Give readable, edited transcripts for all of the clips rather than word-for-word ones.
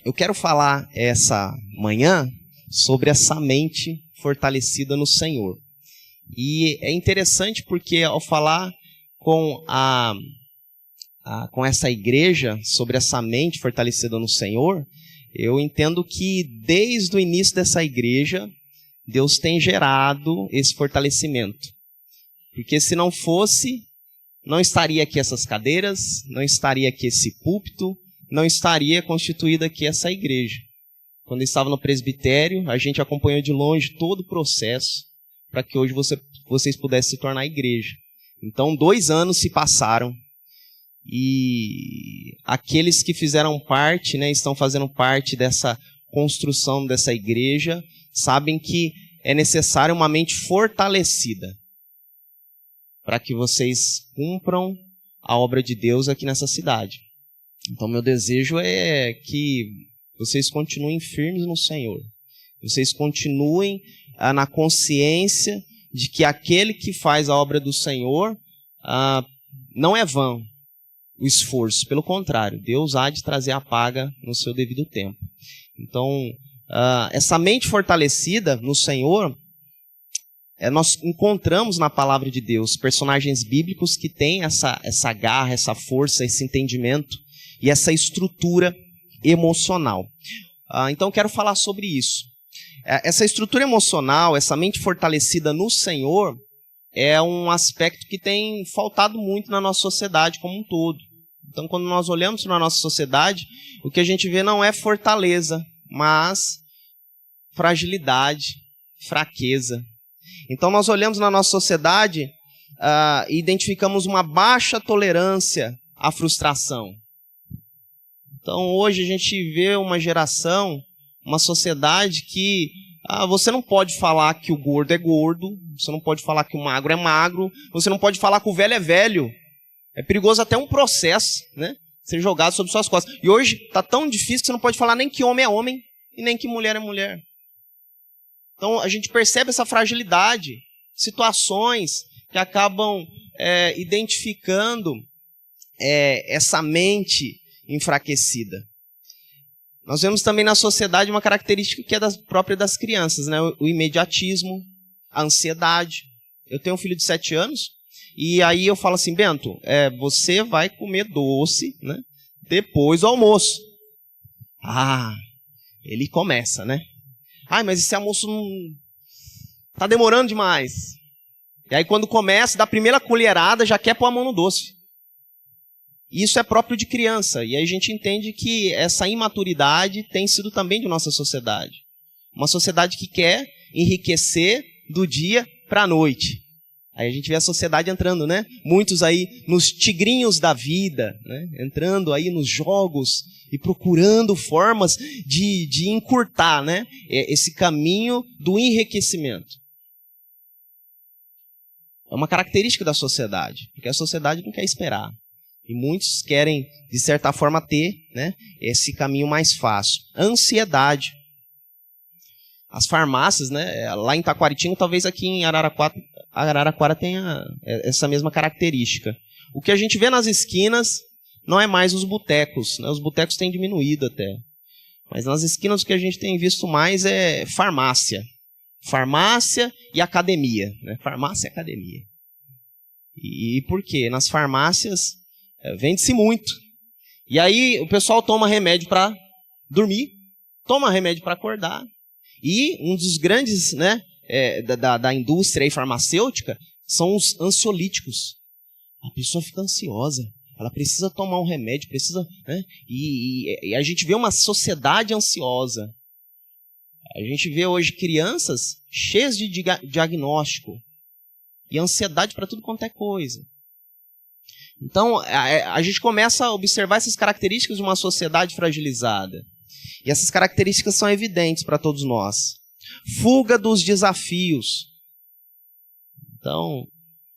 Eu quero falar essa manhã sobre essa mente fortalecida no Senhor. E é interessante porque ao falar com essa igreja sobre essa mente fortalecida no Senhor, eu entendo que desde o início dessa igreja, Deus tem gerado esse fortalecimento. Porque se não fosse, não estaria aqui essas cadeiras, não estaria aqui esse púlpito, não estaria constituída aqui essa igreja. Quando eu estava no presbitério, a gente acompanhou de longe todo o processo para que hoje vocês pudessem se tornar igreja. Então, 2 anos se passaram e aqueles que fizeram parte, estão fazendo parte dessa construção dessa igreja, sabem que é necessário uma mente fortalecida para que vocês cumpram a obra de Deus aqui nessa cidade. Então, meu desejo é que vocês continuem firmes no Senhor. Vocês continuem na consciência de que aquele que faz a obra do Senhor não é vão o esforço. Pelo contrário, Deus há de trazer a paga no seu devido tempo. Então, essa mente fortalecida no Senhor, nós encontramos na palavra de Deus personagens bíblicos que têm essa garra, essa força, esse entendimento e essa estrutura emocional. Então, quero falar sobre isso. Essa estrutura emocional, essa mente fortalecida no Senhor, é um aspecto que tem faltado muito na nossa sociedade como um todo. Então, quando nós olhamos para a nossa sociedade, o que a gente vê não é fortaleza, mas fragilidade, fraqueza. Então, nós olhamos na nossa sociedade e identificamos uma baixa tolerância à frustração. Então, hoje a gente vê uma geração, uma sociedade que você não pode falar que o gordo é gordo, você não pode falar que o magro é magro, você não pode falar que o velho é velho. É perigoso até um processo, ser jogado sobre suas costas. E hoje está tão difícil que você não pode falar nem que homem é homem e nem que mulher é mulher. Então, a gente percebe essa fragilidade, situações que acabam identificando essa mente enfraquecida. Nós vemos também na sociedade uma característica que é própria das crianças, o imediatismo, a ansiedade. Eu tenho um filho de 7 anos e aí eu falo assim, Bento, você vai comer doce, depois do almoço. Ele começa, mas esse almoço não está demorando demais. E aí quando começa, dá a primeira colherada, já quer pôr a mão no doce. Isso é próprio de criança, e aí a gente entende que essa imaturidade tem sido também de nossa sociedade. Uma sociedade que quer enriquecer do dia para a noite. Aí a gente vê a sociedade entrando, muitos aí nos tigrinhos da vida, entrando aí nos jogos e procurando formas de encurtar, esse caminho do enriquecimento. É uma característica da sociedade, porque a sociedade não quer esperar. E muitos querem, de certa forma, ter esse caminho mais fácil. Ansiedade. As farmácias, lá em Taquaritinga, talvez aqui em Araraquara tenha essa mesma característica. O que a gente vê nas esquinas não é mais os botecos. Os botecos têm diminuído até. Mas nas esquinas o que a gente tem visto mais é farmácia. Farmácia e academia. Farmácia e academia. E por quê? Nas farmácias vende-se muito. E aí o pessoal toma remédio para dormir, toma remédio para acordar. E um dos grandes da indústria farmacêutica são os ansiolíticos. A pessoa fica ansiosa, ela precisa tomar um remédio, precisa, e a gente vê uma sociedade ansiosa. A gente vê hoje crianças cheias de diagnóstico e ansiedade para tudo quanto é coisa. Então, a gente começa a observar essas características de uma sociedade fragilizada. E essas características são evidentes para todos nós. Fuga dos desafios. Então,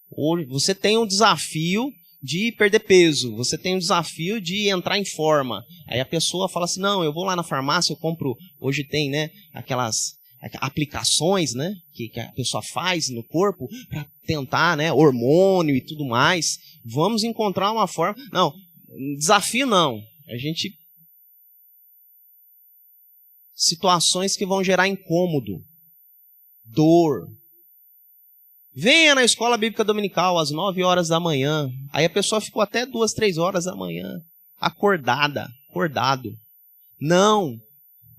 hoje você tem um desafio de perder peso, você tem um desafio de entrar em forma. Aí a pessoa fala assim, não, eu vou lá na farmácia, eu compro, hoje tem aquelas aplicações que a pessoa faz no corpo para tentar, hormônio e tudo mais. Vamos encontrar uma forma. Não, desafio não. A gente situações que vão gerar incômodo, dor. Venha na escola bíblica dominical às 9 horas da manhã. Aí a pessoa ficou até 2, 3 horas da manhã, acordado. Não,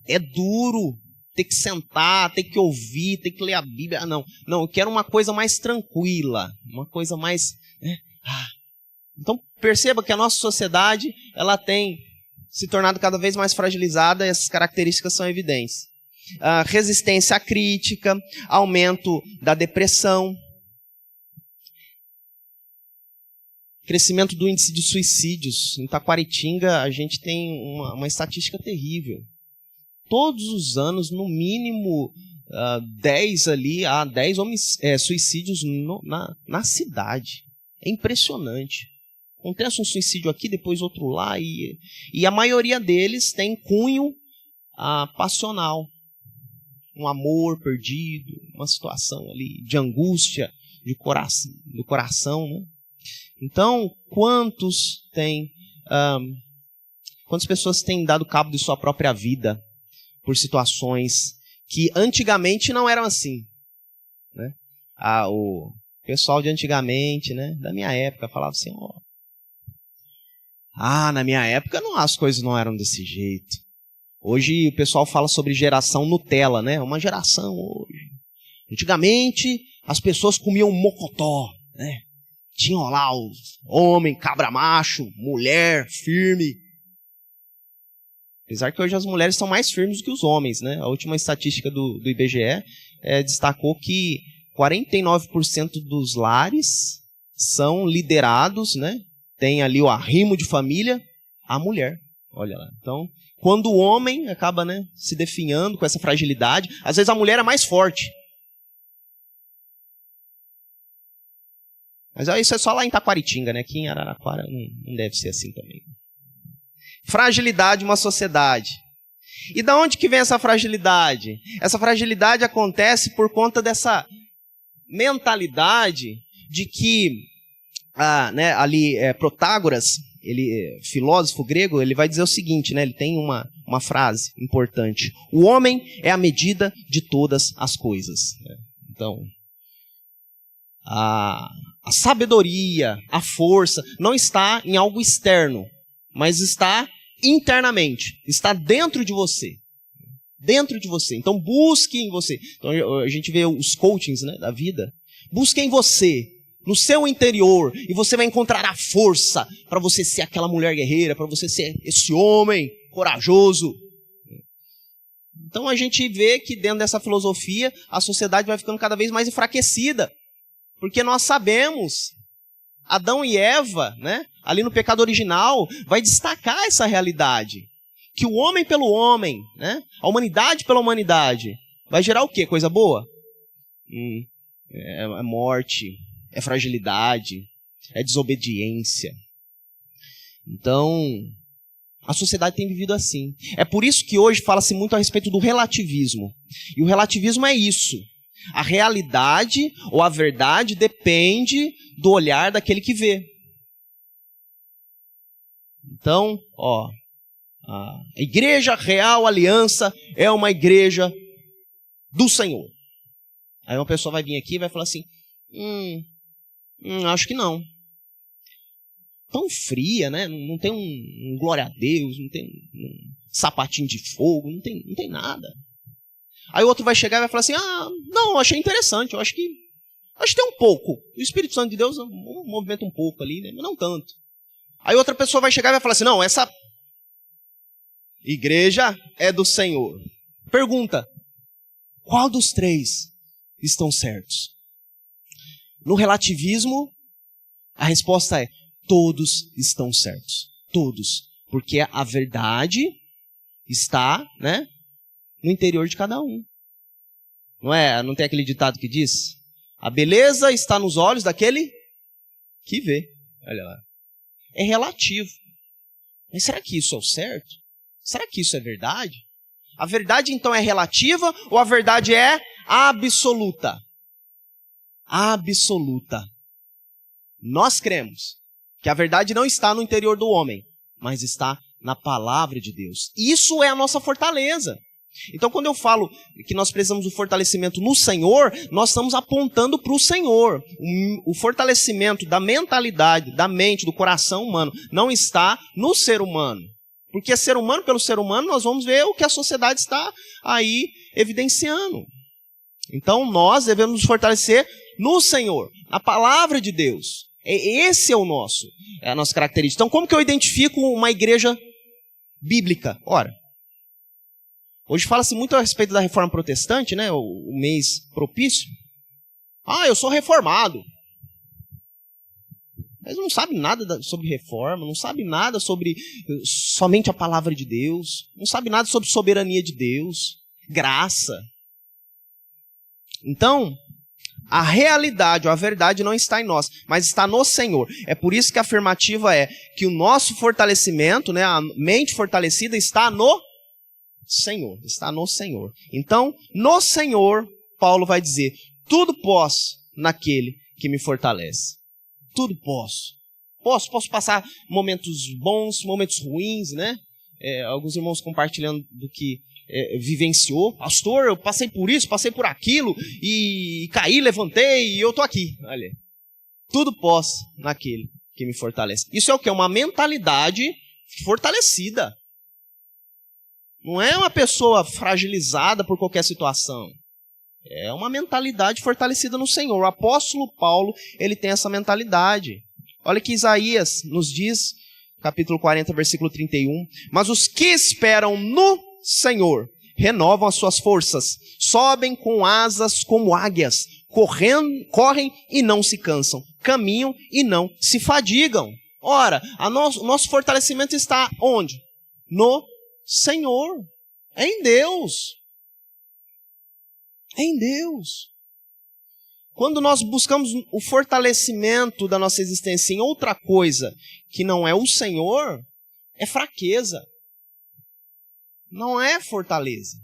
é duro ter que sentar, ter que ouvir, ter que ler a Bíblia. Não, eu quero uma coisa mais tranquila, uma coisa mais... Então perceba que a nossa sociedade ela tem se tornado cada vez mais fragilizada e essas características são evidentes. Resistência à crítica, aumento da depressão, crescimento do índice de suicídios. Em Taquaritinga, a gente tem uma estatística terrível. Todos os anos, no mínimo 10 suicídios na cidade. É impressionante. Acontece um suicídio aqui, depois outro lá, e a maioria deles tem cunho passional. Um amor perdido, uma situação ali de angústia do coração, né? Então, quantas pessoas têm dado cabo de sua própria vida por situações que antigamente não eram assim, né? O pessoal de antigamente, né, da minha época, falava assim, na minha época as coisas não eram desse jeito. Hoje o pessoal fala sobre geração Nutella, né? Uma geração hoje. Antigamente as pessoas comiam mocotó, né? Tinham lá os homem, cabra macho, mulher firme. Apesar que hoje as mulheres são mais firmes do que os homens, né? A última estatística do IBGE destacou que 49% dos lares são liderados, né? Tem ali o arrimo de família, a mulher. Olha lá. Então, quando o homem acaba, né, se definhando com essa fragilidade, às vezes a mulher é mais forte. Mas isso é só lá em Taquaritinga, né? Aqui em Araraquara não deve ser assim também. Fragilidade de uma sociedade. E da onde que vem essa fragilidade? Essa fragilidade acontece por conta dessa mentalidade de que Protágoras, filósofo grego, ele vai dizer o seguinte, né? Ele tem uma frase importante. O homem é a medida de todas as coisas. Então, a sabedoria, a força, não está em algo externo, mas está internamente, está dentro de você. Dentro de você. Então busque em você. Então a gente vê os coachings, né, da vida. Busque em você, no seu interior, e você vai encontrar a força para você ser aquela mulher guerreira, para você ser esse homem corajoso. Então a gente vê que dentro dessa filosofia a sociedade vai ficando cada vez mais enfraquecida. Porque nós sabemos, Adão e Eva, né, ali no pecado original, vai destacar essa realidade. Que o homem pelo homem, né, a humanidade pela humanidade, vai gerar o quê? Coisa boa? É morte, é fragilidade, é desobediência. Então, a sociedade tem vivido assim. É por isso que hoje fala-se muito a respeito do relativismo. E o relativismo é isso. A realidade ou a verdade depende do olhar daquele que vê. Então, a Igreja Real Aliança é uma igreja do Senhor. Aí uma pessoa vai vir aqui e vai falar assim, acho que não. Tão fria, né? Não tem um glória a Deus, não tem um sapatinho de fogo, não tem nada. Aí o outro vai chegar e vai falar assim, não, achei interessante, eu acho que tem um pouco. O Espírito Santo de Deus movimenta um pouco ali, né? Mas não tanto. Aí outra pessoa vai chegar e vai falar assim, não, essa igreja é do Senhor. Pergunta, qual dos três estão certos? No relativismo, a resposta é, todos estão certos. Todos. Porque a verdade está, né, no interior de cada um. Não tem aquele ditado que diz? A beleza está nos olhos daquele que vê. Olha lá. É relativo. Mas será que isso é o certo? Será que isso é verdade? A verdade então é relativa ou a verdade é absoluta? Absoluta. Nós cremos que a verdade não está no interior do homem, mas está na palavra de Deus. Isso é a nossa fortaleza. Então, quando eu falo que nós precisamos do fortalecimento no Senhor, nós estamos apontando para o Senhor. O fortalecimento da mentalidade, da mente, do coração humano, não está no ser humano. Porque ser humano pelo ser humano, nós vamos ver o que a sociedade está aí evidenciando. Então, nós devemos nos fortalecer no Senhor, na palavra de Deus. Esse é a nossa característica. Então, como que eu identifico uma igreja bíblica? Ora, hoje fala-se muito a respeito da reforma protestante, né? O mês propício. Eu sou reformado. Mas não sabe nada sobre reforma, não sabe nada sobre somente a palavra de Deus, não sabe nada sobre soberania de Deus, graça. Então, a realidade, ou a verdade não está em nós, mas está no Senhor. É por isso que a afirmativa é que o nosso fortalecimento, né, a mente fortalecida está no Senhor, está no Senhor. Então, no Senhor, Paulo vai dizer, tudo posso naquele que me fortalece. Tudo posso. Posso passar momentos bons, momentos ruins, né? Alguns irmãos compartilhando do que vivenciou. Pastor, eu passei por isso, passei por aquilo, e caí, levantei, e eu estou aqui. Olha, tudo posso naquele que me fortalece. Isso é o quê? Uma mentalidade fortalecida. Não é uma pessoa fragilizada por qualquer situação. É uma mentalidade fortalecida no Senhor. O apóstolo Paulo, ele tem essa mentalidade. Olha que Isaías nos diz, capítulo 40, versículo 31. Mas os que esperam no Senhor renovam as suas forças, sobem com asas como águias, correm e não se cansam, caminham e não se fadigam. Ora, o nosso fortalecimento está onde? No Senhor. É em Deus. É em Deus. Quando nós buscamos o fortalecimento da nossa existência em outra coisa que não é o Senhor, é fraqueza. Não é fortaleza.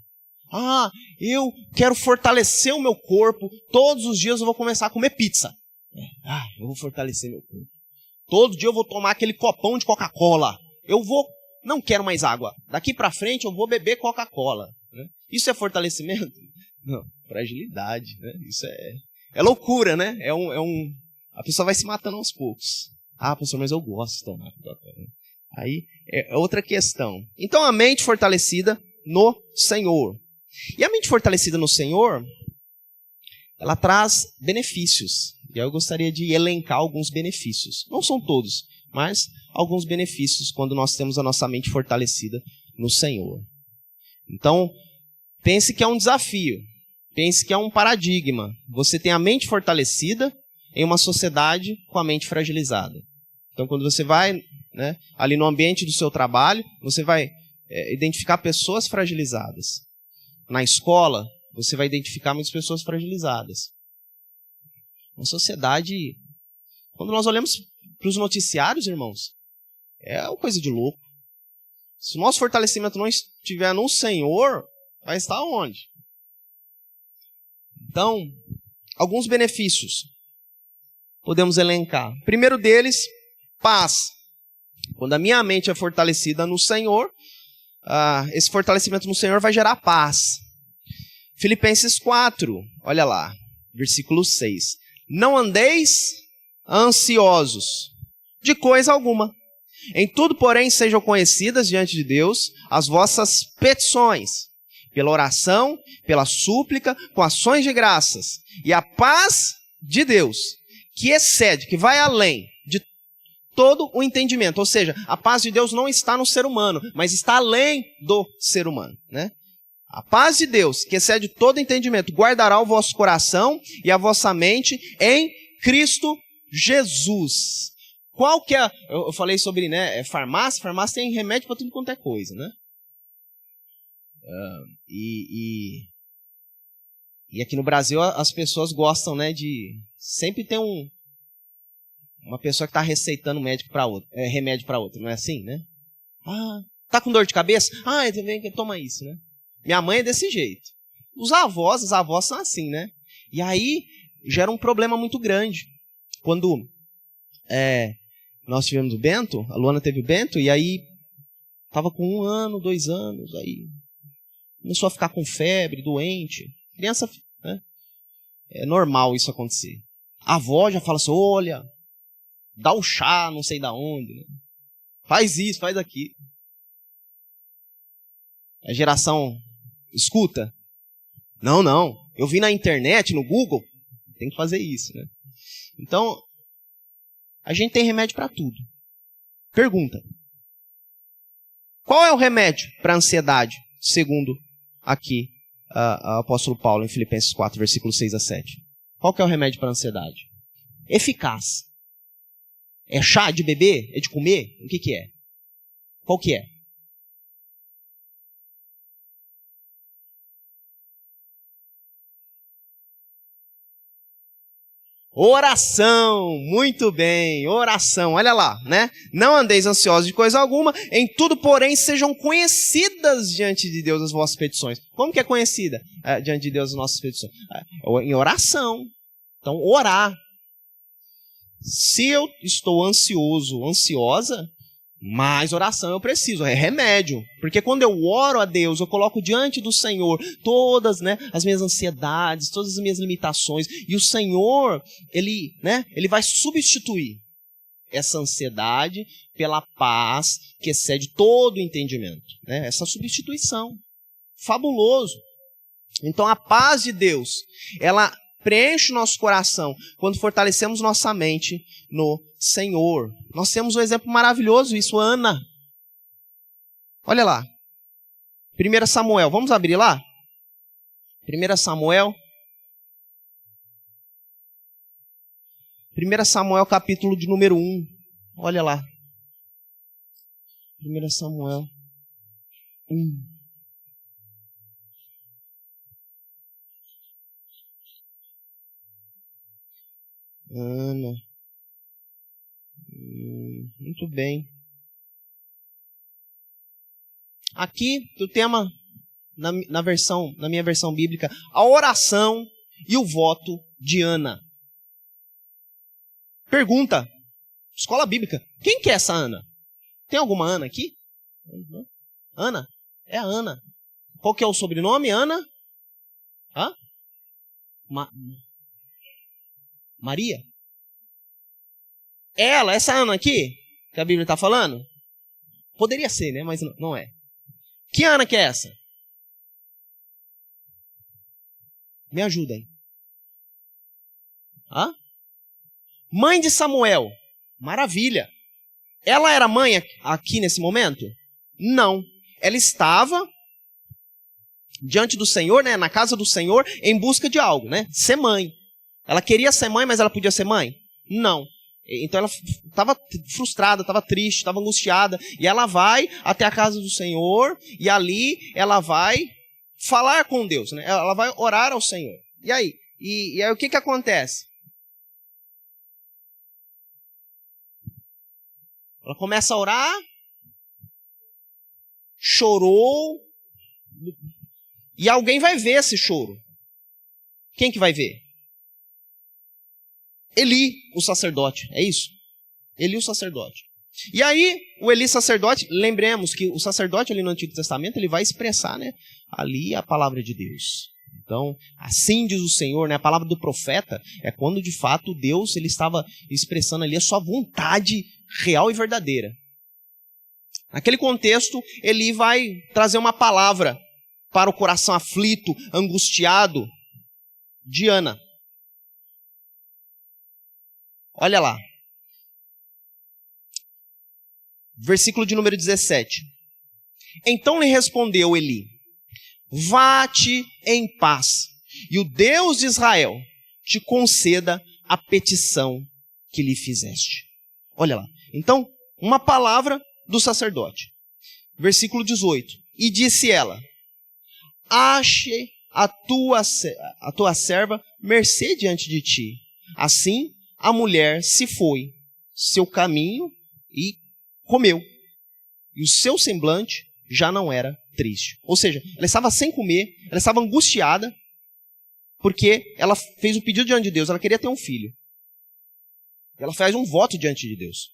Eu quero fortalecer o meu corpo, todos os dias eu vou começar a comer pizza. Eu vou fortalecer meu corpo. Todo dia eu vou tomar aquele copão de Coca-Cola. Não quero mais água. Daqui para frente eu vou beber Coca-Cola. Isso é fortalecimento? Não, fragilidade, né? Isso é loucura, né? A pessoa vai se matando aos poucos. Pastor, mas eu gosto de tomar Coca-Cola. Aí é outra questão. Então a mente fortalecida no Senhor. E a mente fortalecida no Senhor, ela traz benefícios. E aí eu gostaria de elencar alguns benefícios. Não são todos, mas alguns benefícios quando nós temos a nossa mente fortalecida no Senhor. Então, pense que é um desafio. Pense que é um paradigma. Você tem a mente fortalecida em uma sociedade com a mente fragilizada. Então, quando você vai, né, ali no ambiente do seu trabalho, você vai identificar pessoas fragilizadas. Na escola, você vai identificar muitas pessoas fragilizadas. Uma sociedade... Quando nós olhamos para os noticiários, irmãos, é uma coisa de louco. Se o nosso fortalecimento não estiver no Senhor, vai estar onde? Então, alguns benefícios podemos elencar. O primeiro deles, paz. Quando a minha mente é fortalecida no Senhor, esse fortalecimento no Senhor vai gerar paz. Filipenses 4, olha lá, versículo 6. Não andeis ansiosos de coisa alguma. Em tudo, porém, sejam conhecidas diante de Deus as vossas petições, pela oração, pela súplica, com ações de graças. E a paz de Deus, que excede, que vai além de todo o entendimento. Ou seja, a paz de Deus não está no ser humano, mas está além do ser humano, né? A paz de Deus, que excede todo entendimento, guardará o vosso coração e a vossa mente em Cristo Jesus. Qual que é... Eu falei sobre, né, farmácia. Farmácia tem remédio para tudo quanto é coisa, né? E aqui no Brasil as pessoas gostam, né, de... Sempre tem uma pessoa que está receitando remédio para outra, não é assim, né? Tá com dor de cabeça? Toma isso, né? Minha mãe é desse jeito. As avós são assim, né? E aí gera um problema muito grande. Quando nós tivemos o Bento, a Luana teve o Bento, e aí estava com 1 ano, 2 anos, aí Começou a ficar com febre, doente. Criança, né? É normal isso acontecer. A avó já fala assim, olha, dá o chá, não sei da onde. Né? Faz isso, faz aquilo. A geração escuta. Não. Eu vi na internet, no Google. Tem que fazer isso, né? Então, a gente tem remédio para tudo. Pergunta. Qual é o remédio para a ansiedade, segundo aqui o apóstolo Paulo em Filipenses 4, versículos 6 a 7? Qual que é o remédio para a ansiedade? Eficaz. É chá de beber? É de comer? O que é? Qual que é? Oração, muito bem, oração, olha lá, né? Não andeis ansiosos de coisa alguma, em tudo, porém, sejam conhecidas diante de Deus as vossas petições. Como que é conhecida diante de Deus as nossas petições? Em oração. Então, orar. Se eu estou ansioso, ansiosa, mais oração eu preciso, é remédio. Porque quando eu oro a Deus, eu coloco diante do Senhor todas, né, as minhas ansiedades, todas as minhas limitações. E o Senhor, Ele vai substituir essa ansiedade pela paz que excede todo o entendimento. Né? Essa substituição. Fabuloso. Então a paz de Deus, ela preenche o nosso coração quando fortalecemos nossa mente no Senhor. Nós temos um exemplo maravilhoso isso, Ana. Olha lá. 1 Samuel, vamos abrir lá? 1 Samuel. 1 Samuel, capítulo de número 1. Olha lá. 1 Samuel 1. Ana. Muito bem. Aqui o tema na minha versão bíblica, a oração e o voto de Ana. Pergunta, escola bíblica, quem que é essa Ana? Tem alguma Ana aqui? Ana? É a Ana. Qual que é o sobrenome? Ana? Hã? Maria? Ela, essa Ana aqui, que a Bíblia está falando? Poderia ser, né? Mas não é. Que Ana que é essa? Me ajuda aí. Hã? Mãe de Samuel. Maravilha. Ela era mãe aqui nesse momento? Não. Ela estava diante do Senhor, né, na casa do Senhor, em busca de algo, né? Ser mãe. Ela queria ser mãe, mas ela podia ser mãe? Não. Então ela estava frustrada, estava triste, estava angustiada. E ela vai até a casa do Senhor e ali ela vai falar com Deus, né? Ela vai orar ao Senhor. E aí? E aí o que acontece? Ela começa a orar, chorou, e alguém vai ver esse choro. Quem que vai ver? Eli, o sacerdote, é isso? Eli, o sacerdote. E aí, o Eli, sacerdote, lembremos que o sacerdote ali no Antigo Testamento, ele vai expressar, né, ali a palavra de Deus. Então, assim diz o Senhor, né, a palavra do profeta é quando de fato Deus ele estava expressando ali a sua vontade real e verdadeira. Naquele contexto, Eli vai trazer uma palavra para o coração aflito, angustiado de Ana. Olha lá. Versículo de número 17. Então lhe respondeu Eli: vá-te em paz, e o Deus de Israel te conceda a petição que lhe fizeste. Olha lá. Então, uma palavra do sacerdote. Versículo 18. E disse ela: ache a tua serva mercê diante de ti. Assim, a mulher se foi seu caminho e comeu. E o seu semblante já não era triste. Ou seja, ela estava sem comer, ela estava angustiada, porque ela fez um pedido diante de Deus, ela queria ter um filho. Ela faz um voto diante de Deus.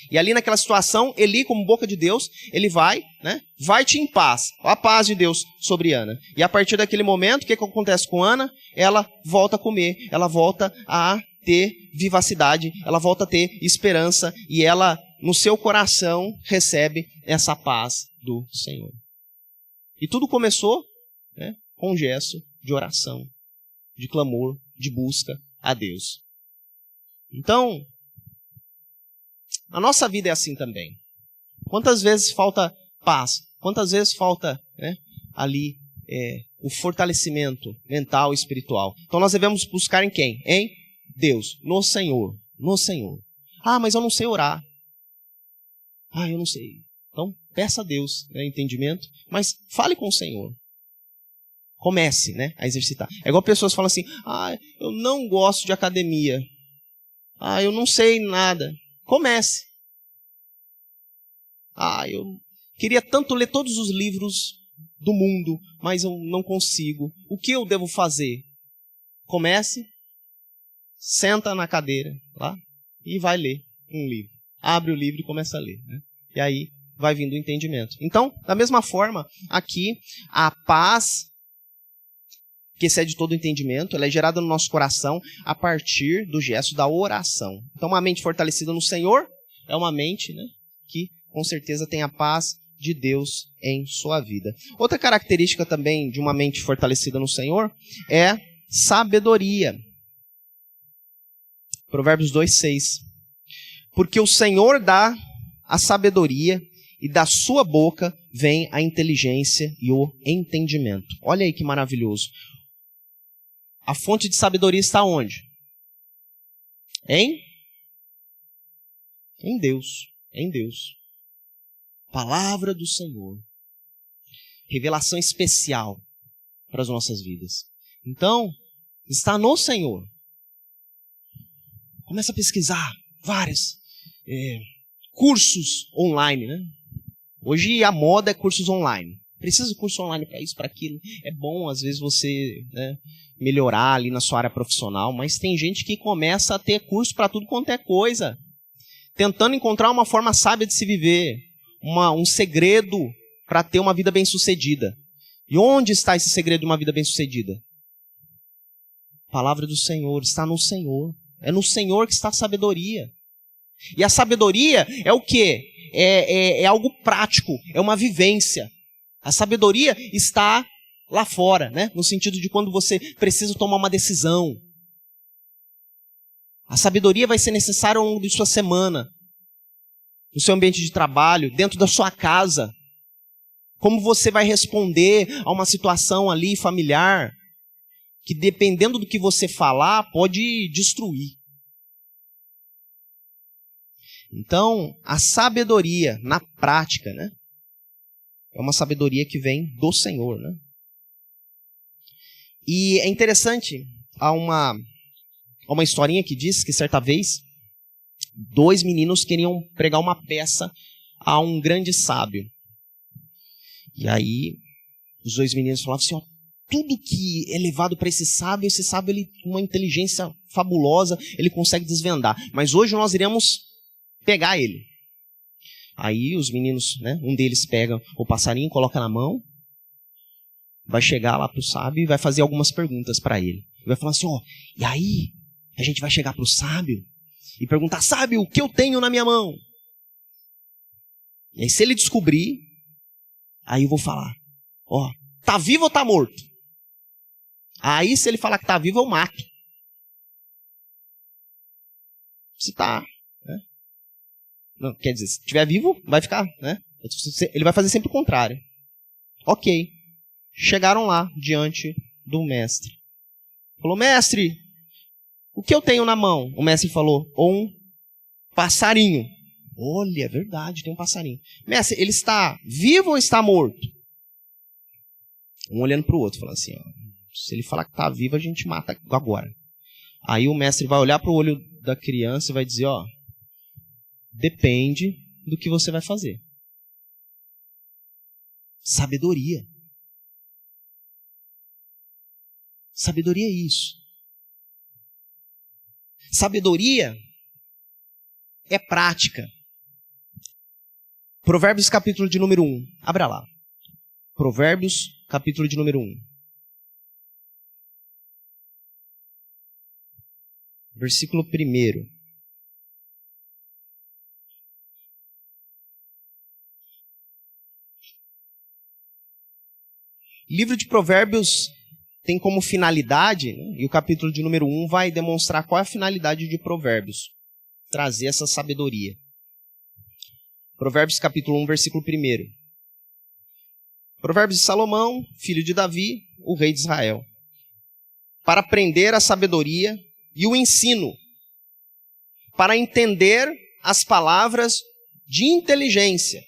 E ali naquela situação, Eli, como boca de Deus, ele vai, né? Vai-te em paz. A paz de Deus sobre Ana. E a partir daquele momento, o que acontece com Ana? Ela volta a comer, ela volta a ter vivacidade, ela volta a ter esperança e ela, no seu coração, recebe essa paz do Senhor. E tudo começou, né, com um gesto de oração, de clamor, de busca a Deus. Então, a nossa vida é assim também. Quantas vezes falta paz? Quantas vezes falta, né, ali o fortalecimento mental e espiritual? Então nós devemos buscar em quem? Em Deus, no Senhor. No Senhor. Ah, mas eu não sei orar. Ah, eu não sei. Então, peça a Deus, né, entendimento, mas fale com o Senhor. Comece, né, a exercitar. É igual pessoas falam assim, ah, eu não gosto de academia. Ah, eu não sei nada. Comece. Ah, eu queria tanto ler todos os livros do mundo, mas eu não consigo. O que eu devo fazer? Comece, senta na cadeira lá e vai ler um livro. Abre o livro e começa a ler, né? E aí vai vindo o entendimento. Então, da mesma forma, aqui, a paz que excede todo o entendimento, ela é gerada no nosso coração a partir do gesto da oração. Então, uma mente fortalecida no Senhor é uma mente, né, que com certeza tem a paz de Deus em sua vida. Outra característica também de uma mente fortalecida no Senhor é sabedoria. Provérbios 2:6. Porque o Senhor dá a sabedoria e da sua boca vem a inteligência e o entendimento. Olha aí que maravilhoso. A fonte de sabedoria está onde? Em Deus. Em Deus. Palavra do Senhor. Revelação especial para as nossas vidas. Então, está no Senhor. Começa a pesquisar vários cursos online, né? Hoje a moda é cursos online. Precisa de curso online para isso, para aquilo. É bom, às vezes, você, né, melhorar ali na sua área profissional, mas tem gente que começa a ter curso para tudo quanto é coisa, tentando encontrar uma forma sábia de se viver, um segredo para ter uma vida bem-sucedida. E onde está esse segredo de uma vida bem-sucedida? A palavra do Senhor está no Senhor. É no Senhor que está a sabedoria. E a sabedoria é o quê? É algo prático, é uma vivência. A sabedoria está lá fora, né? No sentido de quando você precisa tomar uma decisão. A sabedoria vai ser necessária ao longo de sua semana, no seu ambiente de trabalho, dentro da sua casa. Como você vai responder a uma situação ali familiar, que dependendo do que você falar, pode destruir. Então, a sabedoria na prática, né? É uma sabedoria que vem do Senhor, né? E é interessante, há uma historinha que diz que certa vez 2 meninos queriam pregar uma peça a um grande sábio. E aí os 2 meninos falavam assim, ó, tudo que é levado para esse sábio ele tem uma inteligência fabulosa, ele consegue desvendar. Mas hoje nós iremos pegar ele. Aí os meninos, né, um deles pega o passarinho, coloca na mão, vai chegar lá para o sábio e vai fazer algumas perguntas para ele. Vai falar assim, ó, e aí a gente vai chegar para o sábio e perguntar, sábio, o que eu tenho na minha mão? E aí se ele descobrir, aí eu vou falar, ó, tá vivo ou tá morto? Aí se ele falar que tá vivo, eu mato. Se tá, né? Não, quer dizer, se estiver vivo, vai ficar, né? Ele vai fazer sempre o contrário. Ok. Chegaram lá, diante do mestre. Falou, mestre, o que eu tenho na mão? O mestre falou, um passarinho. Olha, é verdade, tem um passarinho. Mestre, ele está vivo ou está morto? Um olhando para o outro, falando assim, ó, se ele falar que está vivo, a gente mata agora. Aí o mestre vai olhar para o olho da criança e vai dizer, ó, depende do que você vai fazer. Sabedoria. Sabedoria é isso. Sabedoria é prática. Provérbios capítulo de número 1. Abra lá. Provérbios capítulo de número 1. Versículo 1. Livro de Provérbios tem como finalidade, né, e o capítulo de número 1 vai demonstrar qual é a finalidade de Provérbios. Trazer essa sabedoria. Provérbios capítulo 1, versículo 1. Provérbios de Salomão, filho de Davi, o rei de Israel. Para aprender a sabedoria e o ensino, para entender as palavras de inteligência,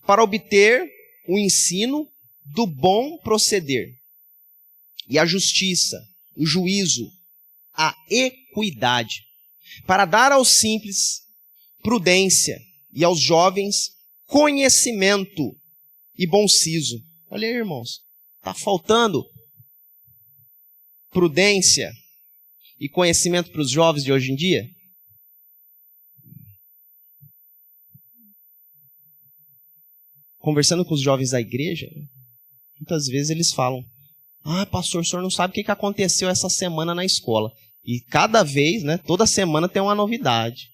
para obter o ensino do bom proceder, e a justiça, o juízo, a equidade, para dar aos simples prudência e aos jovens conhecimento e bom siso. Olha aí, irmãos, está faltando prudência e conhecimento para os jovens de hoje em dia? Conversando com os jovens da igreja, muitas vezes eles falam: ah, pastor, o senhor não sabe o que aconteceu essa semana na escola. E cada vez, né, toda semana tem uma novidade.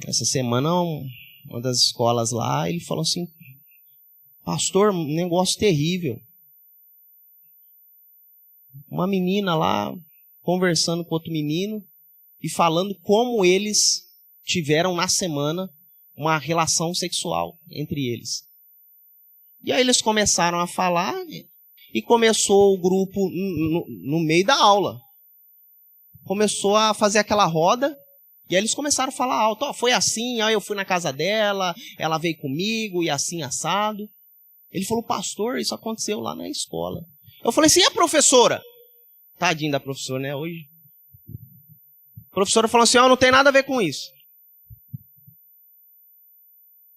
Essa semana, uma das escolas lá, ele falou assim: pastor, um negócio terrível. Uma menina lá conversando com outro menino e falando como eles tiveram na semana uma relação sexual entre eles. E aí eles começaram a falar e começou o grupo no meio da aula. Começou a fazer aquela roda e aí eles começaram a falar alto. Oh, foi assim, aí eu fui na casa dela, ela veio comigo e assim assado. Ele falou: pastor, isso aconteceu lá na escola. Eu falei assim: e a professora? Tadinha da professora, né, hoje. A professora falou assim: ó, não tem nada a ver com isso.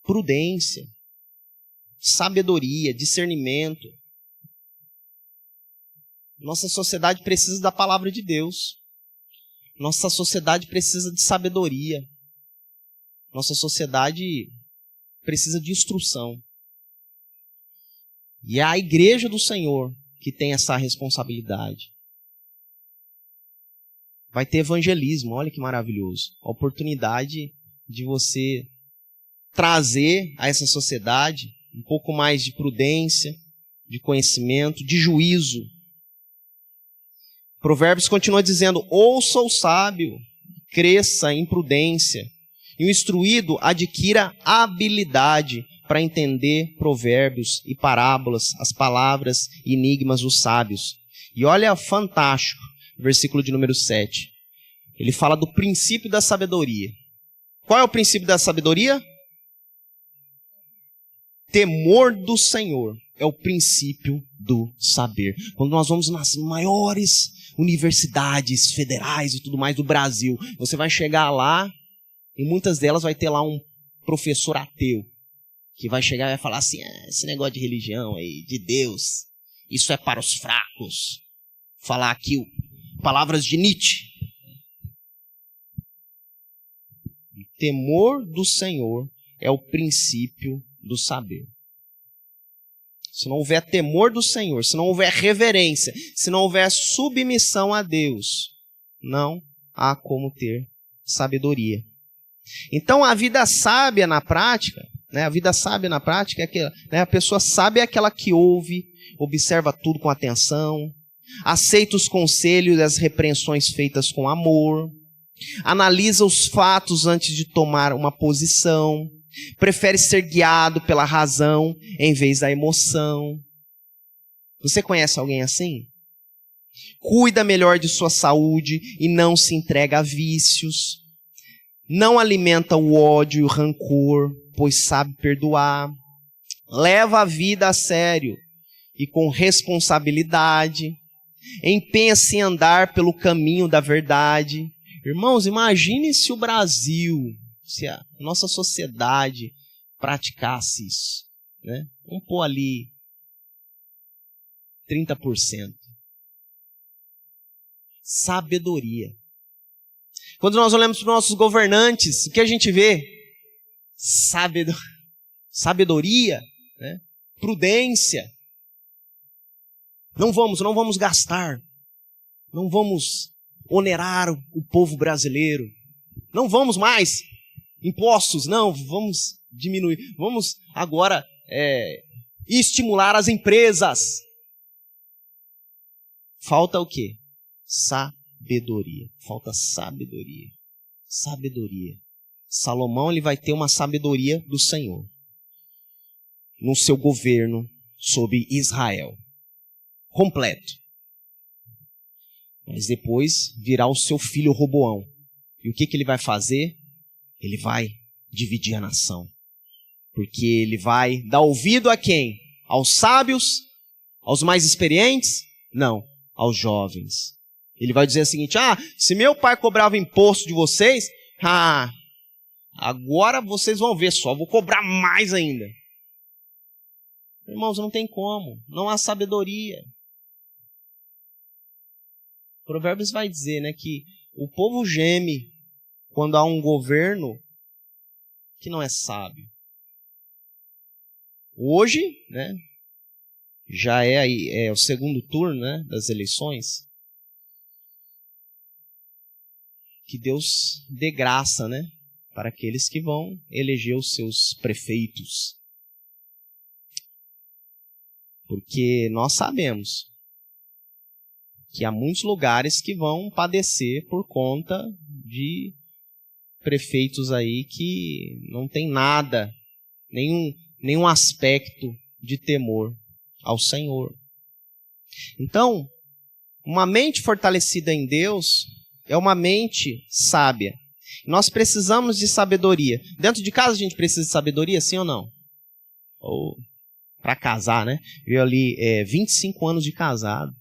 Prudência, sabedoria, discernimento. Nossa sociedade precisa da palavra de Deus. Nossa sociedade precisa de sabedoria. Nossa sociedade precisa de instrução. E é a igreja do Senhor que tem essa responsabilidade. Vai ter evangelismo, olha que maravilhoso. A oportunidade de você trazer a essa sociedade um pouco mais de prudência, de conhecimento, de juízo. Provérbios continua dizendo: ouça o sábio, cresça em prudência, e o instruído adquira habilidade para entender provérbios e parábolas, as palavras e enigmas dos sábios. E olha, fantástico, versículo de número 7. Ele fala do princípio da sabedoria. Qual é o princípio da sabedoria? Temor do Senhor é o princípio do saber. Quando nós vamos nas maiores universidades federais e tudo mais do Brasil, você vai chegar lá e muitas delas vai ter lá um professor ateu que vai chegar e vai falar assim: esse negócio de religião aí, de Deus, isso é para os fracos. Falar aqui palavras de Nietzsche. O temor do Senhor é o princípio do saber. Se não houver temor do Senhor, se não houver reverência, se não houver submissão a Deus, não há como ter sabedoria. Então a vida sábia na prática, né, a vida sábia na prática é aquela, né, a pessoa sábia é aquela que ouve, observa tudo com atenção, aceita os conselhos e as repreensões feitas com amor, analisa os fatos antes de tomar uma posição, prefere ser guiado pela razão em vez da emoção. Você conhece alguém assim? Cuida melhor de sua saúde e não se entrega a vícios. Não alimenta o ódio e o rancor, pois sabe perdoar. Leva a vida a sério e com responsabilidade. Empenha-se em andar pelo caminho da verdade. Irmãos, imagine se o Brasil, se a nossa sociedade praticasse isso, né? Vamos pôr ali 30%. Sabedoria. Quando nós olhamos para os nossos governantes, o que a gente vê? sabedoria, né? Prudência. Não vamos gastar. Não vamos onerar o povo brasileiro. Não vamos mais impostos, não, vamos diminuir. Vamos agora estimular as empresas. Falta o quê? Sabedoria. Falta sabedoria. Sabedoria. Salomão, ele vai ter uma sabedoria do Senhor no seu governo sobre Israel. Completo. Mas depois virá o seu filho Roboão. E o que ele vai fazer? Ele vai dividir a nação. Porque ele vai dar ouvido a quem? Aos sábios? Aos mais experientes? Não, aos jovens. Ele vai dizer o seguinte: se meu pai cobrava imposto de vocês, agora vocês vão ver só, vou cobrar mais ainda. Irmãos, não tem como, não há sabedoria. Provérbios vai dizer, né, que o povo geme quando há um governo que não é sábio. Hoje, né, já é o segundo turno, né, das eleições. Que Deus dê graça, né, para aqueles que vão eleger os seus prefeitos. Porque nós sabemos que há muitos lugares que vão padecer por conta de prefeitos aí que não tem nada, nenhum aspecto de temor ao Senhor. Então, uma mente fortalecida em Deus é uma mente sábia. Nós precisamos de sabedoria. Dentro de casa a gente precisa de sabedoria, sim ou não? Ou para casar, né? Eu ali 25 anos de casado.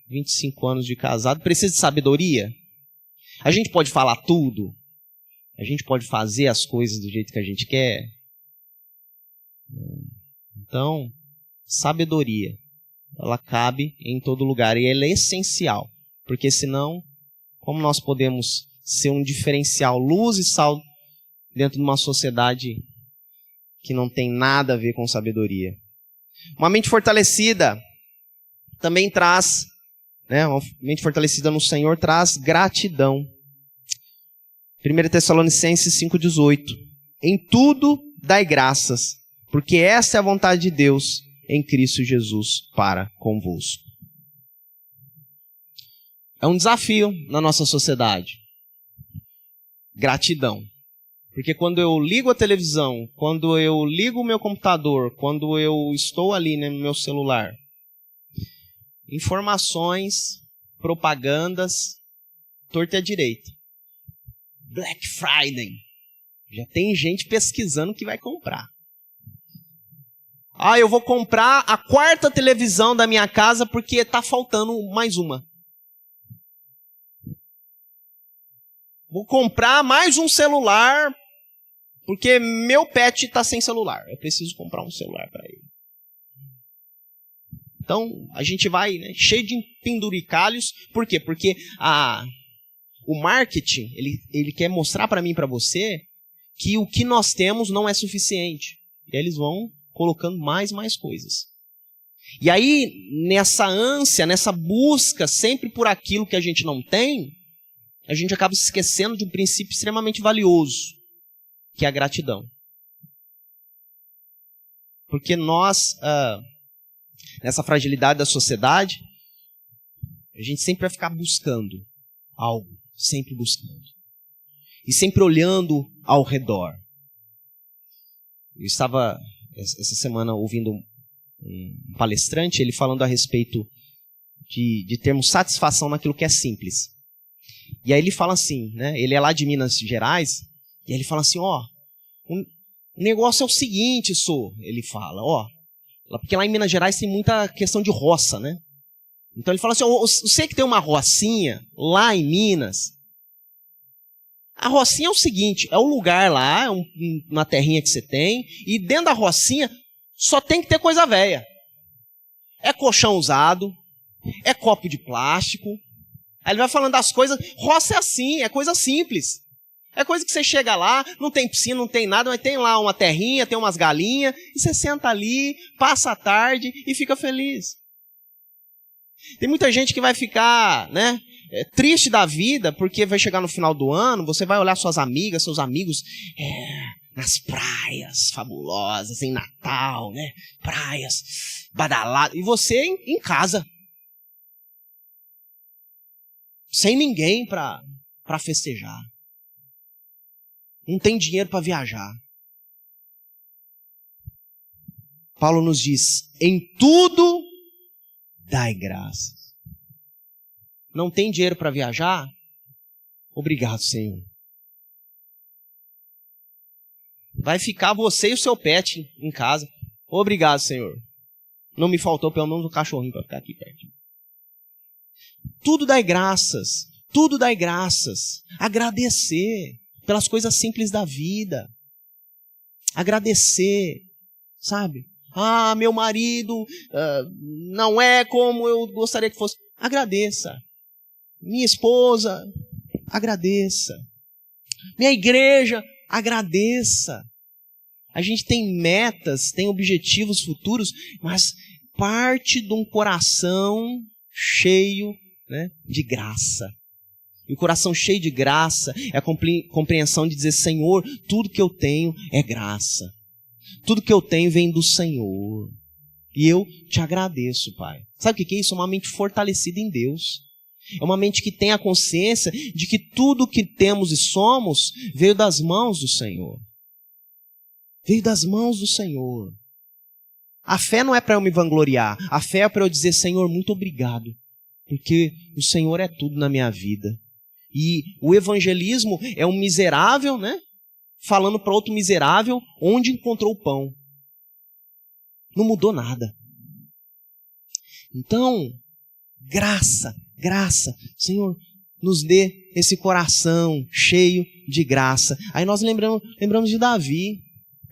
25 anos de casado, precisa de sabedoria? A gente pode falar tudo? A gente pode fazer as coisas do jeito que a gente quer? Então, sabedoria, ela cabe em todo lugar e ela é essencial, porque senão, como nós podemos ser um diferencial, luz e sal dentro de uma sociedade que não tem nada a ver com sabedoria? Uma mente fortalecida também traz, né, uma mente fortalecida no Senhor traz gratidão. 1 Tessalonicenses 5,18. Em tudo dai graças, porque essa é a vontade de Deus em Cristo Jesus para convosco. É um desafio na nossa sociedade. Gratidão. Porque quando eu ligo a televisão, quando eu ligo o meu computador, quando eu estou ali, né, no meu celular, informações, propagandas, torta e à direita. Black Friday. Já tem gente pesquisando que vai comprar. Eu vou comprar a 4ª televisão da minha casa porque está faltando mais uma. Vou comprar mais um celular porque meu pet está sem celular. Eu preciso comprar um celular para ele. Então, a gente vai, né, cheio de penduricalhos. Por quê? Porque o marketing, ele quer mostrar para mim e para você que o que nós temos não é suficiente. E aí eles vão colocando mais coisas. E aí, nessa ânsia, nessa busca sempre por aquilo que a gente não tem, a gente acaba se esquecendo de um princípio extremamente valioso, que é a gratidão. Porque nós, nessa fragilidade da sociedade, a gente sempre vai ficar buscando algo, sempre buscando. E sempre olhando ao redor. Eu estava, essa semana, ouvindo um palestrante, ele falando a respeito de termos satisfação naquilo que é simples. E aí ele fala assim, né? Ele é lá de Minas Gerais, e aí ele fala assim, o negócio é o seguinte, ele fala, porque lá em Minas Gerais tem muita questão de roça, né? Então ele fala assim, eu sei que tem uma rocinha lá em Minas. A rocinha é o seguinte, é um lugar lá, uma terrinha que você tem, e dentro da rocinha só tem que ter coisa velha. É colchão usado, é copo de plástico. Aí ele vai falando das coisas, roça é assim, é coisa simples. É coisa que você chega lá, não tem piscina, não tem nada, mas tem lá uma terrinha, tem umas galinhas, e você senta ali, passa a tarde e fica feliz. Tem muita gente que vai ficar, né, triste da vida, porque vai chegar no final do ano, você vai olhar suas amigas, seus amigos, nas praias fabulosas, em Natal, né, praias badaladas, e você em casa, sem ninguém para festejar. Não tem dinheiro para viajar. Paulo nos diz, em tudo dai graças. Não tem dinheiro para viajar? Obrigado, Senhor. Vai ficar você e o seu pet em casa. Obrigado, Senhor. Não me faltou pelo menos um cachorrinho para ficar aqui perto. Tudo dai graças. Tudo dai graças. Agradecer pelas coisas simples da vida. Agradecer, sabe? Ah, meu marido não é como eu gostaria que fosse. Agradeça. Minha esposa, agradeça. Minha igreja, agradeça. A gente tem metas, tem objetivos futuros, mas parte de um coração cheio, né, de graça. E o coração cheio de graça é a compreensão de dizer, Senhor, tudo que eu tenho é graça. Tudo que eu tenho vem do Senhor. E eu te agradeço, Pai. Sabe o que é isso? É uma mente fortalecida em Deus. É uma mente que tem a consciência de que tudo que temos e somos veio das mãos do Senhor. Veio das mãos do Senhor. A fé não é para eu me vangloriar. A fé é para eu dizer, Senhor, muito obrigado. Porque o Senhor é tudo na minha vida. E o evangelismo é um miserável, né? Falando para outro miserável onde encontrou o pão. Não mudou nada. Então, graça, graça. Senhor, nos dê esse coração cheio de graça. Aí nós lembramos de Davi.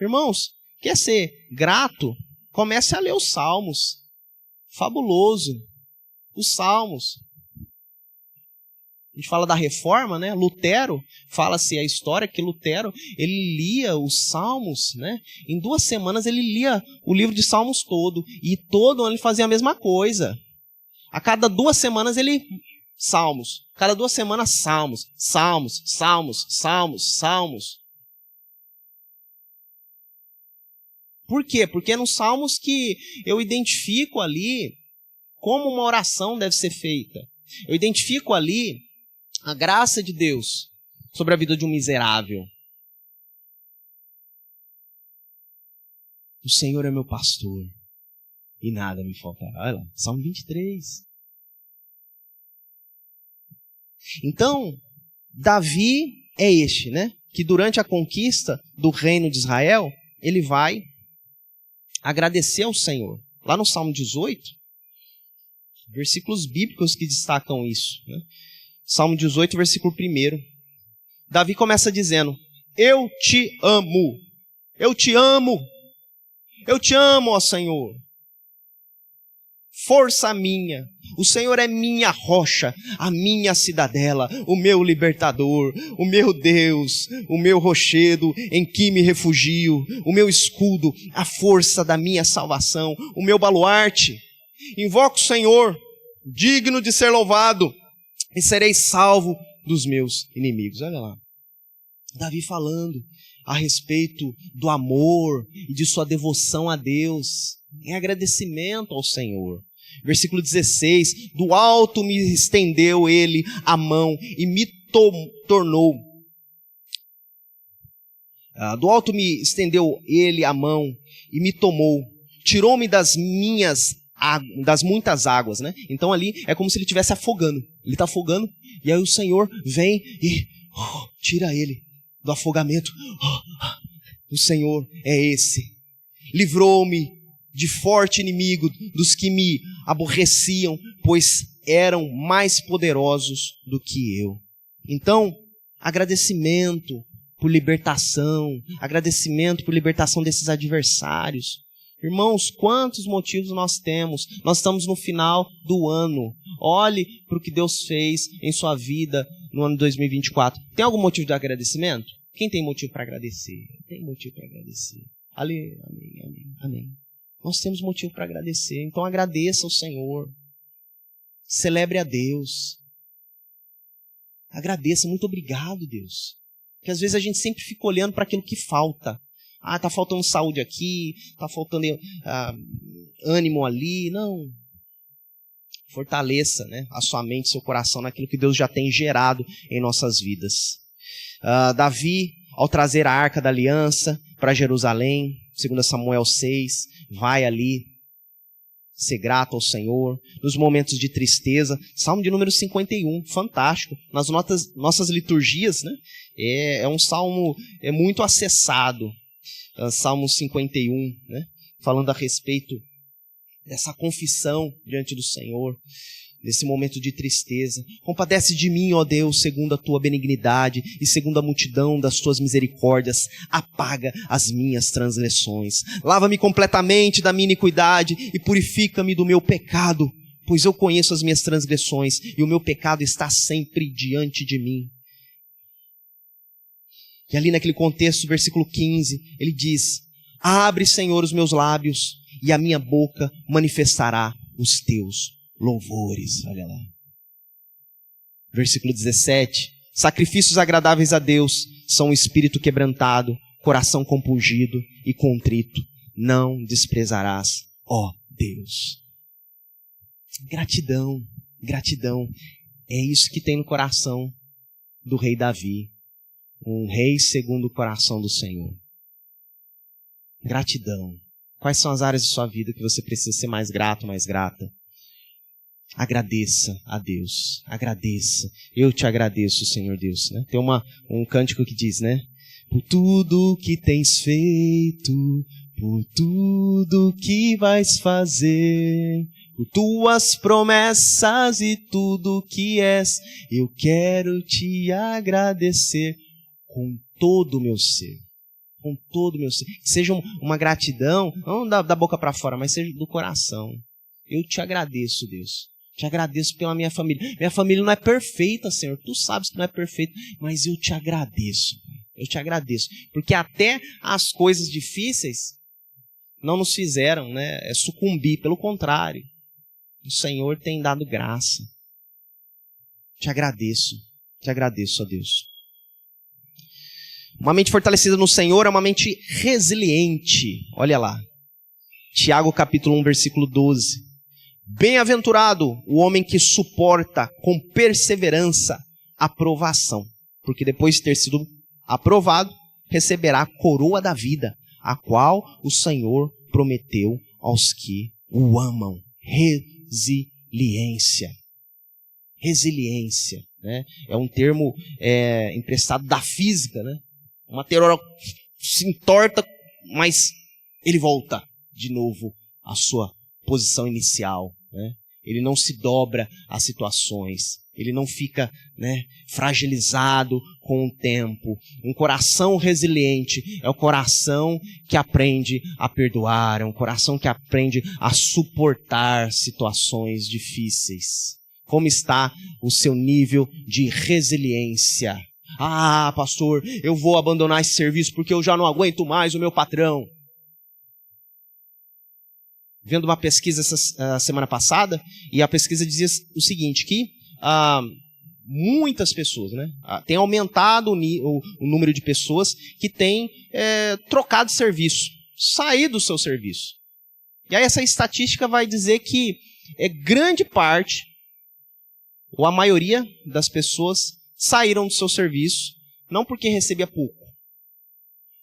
Irmãos, quer ser grato? Comece a ler os Salmos. Fabuloso. Os Salmos. A gente fala da reforma, né? Lutero, fala-se a história que Lutero, ele lia os Salmos, né? Em 2 semanas ele lia o livro de Salmos todo. E todo ano ele fazia a mesma coisa. A cada 2 semanas ele... Salmos. Cada 2 semanas, Salmos. Salmos, Salmos, Salmos, Salmos. Por quê? Porque é nos Salmos que eu identifico ali como uma oração deve ser feita. Eu identifico ali a graça de Deus sobre a vida de um miserável. O Senhor é meu pastor e nada me faltará. Olha lá, Salmo 23. Então, Davi é este, né? Que durante a conquista do reino de Israel, ele vai agradecer ao Senhor. Lá no Salmo 18, versículos bíblicos que destacam isso, né? Salmo 18, versículo 1. Davi começa dizendo, eu te amo, eu te amo, eu te amo, ó Senhor. Força minha, o Senhor é minha rocha, a minha cidadela, o meu libertador, o meu Deus, o meu rochedo em que me refugio, o meu escudo, a força da minha salvação, o meu baluarte. Invoco o Senhor, digno de ser louvado, e serei salvo dos meus inimigos. Olha lá, Davi falando a respeito do amor e de sua devoção a Deus, em agradecimento ao Senhor. Versículo 16, do alto me estendeu ele a mão e me tornou. Do alto me estendeu ele a mão e me tomou, tirou-me das muitas águas, né? Então ali é como se ele estivesse afogando. Ele está afogando e aí o Senhor vem e tira ele do afogamento. O Senhor é esse. Livrou-me de forte inimigo, dos que me aborreciam, pois eram mais poderosos do que eu. Então, agradecimento por libertação, agradecimento por libertação desses adversários. Irmãos, quantos motivos nós temos? Nós estamos no final do ano. Olhe para o que Deus fez em sua vida no ano 2024. Tem algum motivo de agradecimento? Quem tem motivo para agradecer? Tem motivo para agradecer. Amém, amém, amém. Nós temos motivo para agradecer. Então agradeça ao Senhor. Celebre a Deus. Agradeça. Muito obrigado, Deus. Porque às vezes a gente sempre fica olhando para aquilo que falta. Ah, está faltando saúde aqui, está faltando ânimo ali. Não. Fortaleça, né, a sua mente, seu coração naquilo que Deus já tem gerado em nossas vidas. Davi, ao trazer a Arca da Aliança para Jerusalém, 2 Samuel 6, vai ali ser grato ao Senhor. Nos momentos de tristeza, Salmo de número 51, fantástico. Nas nossas liturgias, né, é um salmo muito acessado. Salmo 51, né, falando a respeito dessa confissão diante do Senhor, nesse momento de tristeza. Compadece de mim, ó Deus, segundo a tua benignidade e segundo a multidão das tuas misericórdias, apaga as minhas transgressões. Lava-me completamente da minha iniquidade e purifica-me do meu pecado, pois eu conheço as minhas transgressões e o meu pecado está sempre diante de mim. E ali naquele contexto, versículo 15, ele diz: abre, Senhor, os meus lábios, e a minha boca manifestará os teus louvores. Olha lá. Versículo 17, sacrifícios agradáveis a Deus são um espírito quebrantado, coração compungido e contrito. Não desprezarás, ó Deus. Gratidão, gratidão. É isso que tem no coração do rei Davi. Um rei segundo o coração do Senhor. Gratidão. Quais são as áreas de sua vida que você precisa ser mais grato, mais grata? Agradeça a Deus. Agradeça. Eu te agradeço, Senhor Deus. Né? Tem um cântico que diz, né? Por tudo que tens feito, por tudo que vais fazer, por tuas promessas e tudo que és, eu quero te agradecer. Com todo o meu ser. Com todo o meu ser. Seja uma gratidão, não da boca para fora, mas seja do coração. Eu te agradeço, Deus. Te agradeço pela minha família. Minha família não é perfeita, Senhor. Tu sabes que não é perfeita, mas eu te agradeço. Eu te agradeço. Porque até as coisas difíceis não nos fizeram, né, sucumbir. Pelo contrário, o Senhor tem dado graça. Te agradeço, ó Deus. Uma mente fortalecida no Senhor é uma mente resiliente. Olha lá. Tiago capítulo 1, versículo 12. Bem-aventurado o homem que suporta com perseverança a provação, porque depois de ter sido aprovado, receberá a coroa da vida, a qual o Senhor prometeu aos que o amam. Resiliência. Resiliência, né? É um termo emprestado da física, né? O material se entorta, mas ele volta de novo à sua posição inicial, né? Ele não se dobra às situações, ele não fica, né, fragilizado com o tempo. Um coração resiliente é o coração que aprende a perdoar, é um coração que aprende a suportar situações difíceis. Como está o seu nível de resiliência? Ah, pastor, eu vou abandonar esse serviço porque eu já não aguento mais o meu patrão. Vendo uma pesquisa essa semana passada, e a pesquisa dizia o seguinte, que muitas pessoas, né, tem aumentado o número de pessoas que têm trocado de serviço, saído do seu serviço. E aí essa estatística vai dizer que grande parte, ou a maioria das pessoas saíram do seu serviço, não porque recebia pouco,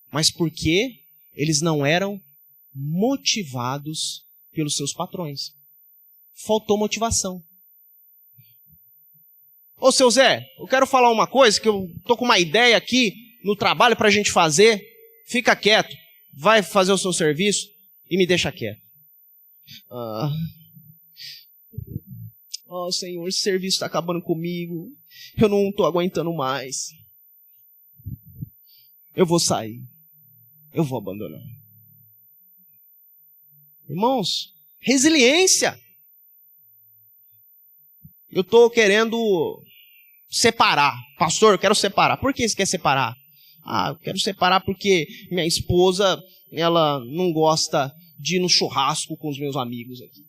mas porque eles não eram motivados pelos seus patrões. Faltou motivação. Ô, seu Zé, eu quero falar uma coisa, que eu tô com uma ideia aqui no trabalho para a gente fazer. Fica quieto, vai fazer o seu serviço e me deixa quieto. Senhor, esse serviço está acabando comigo. Eu não estou aguentando mais. Eu vou sair. Eu vou abandonar. Irmãos, resiliência. Eu estou querendo separar. Pastor, eu quero separar. Por que você quer separar? Eu quero separar porque minha esposa, ela não gosta de ir no churrasco com os meus amigos aqui.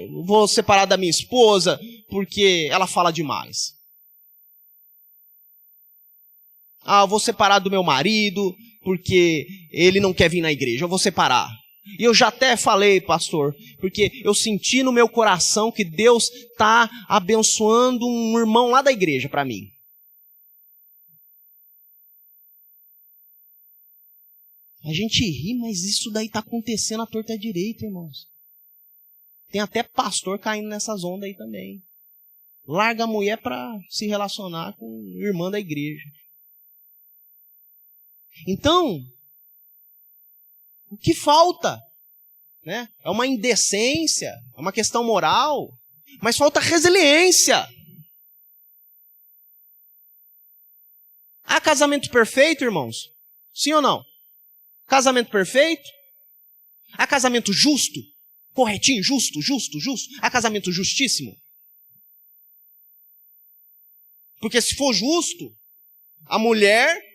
Eu vou separar da minha esposa porque ela fala demais. Eu vou separar do meu marido porque ele não quer vir na igreja. Eu vou separar. E eu já até falei, pastor, porque eu senti no meu coração que Deus está abençoando um irmão lá da igreja para mim. A gente ri, mas isso daí está acontecendo à torta e à direita, irmãos. Tem até pastor caindo nessas ondas aí também. Larga a mulher para se relacionar com a irmã da igreja. Então, o que falta? Né? É uma indecência, é uma questão moral, mas falta resiliência. Há casamento perfeito, irmãos? Sim ou não? Casamento perfeito? Há casamento justo? Corretinho, justo. Há casamento justíssimo? Porque se for justo, a mulher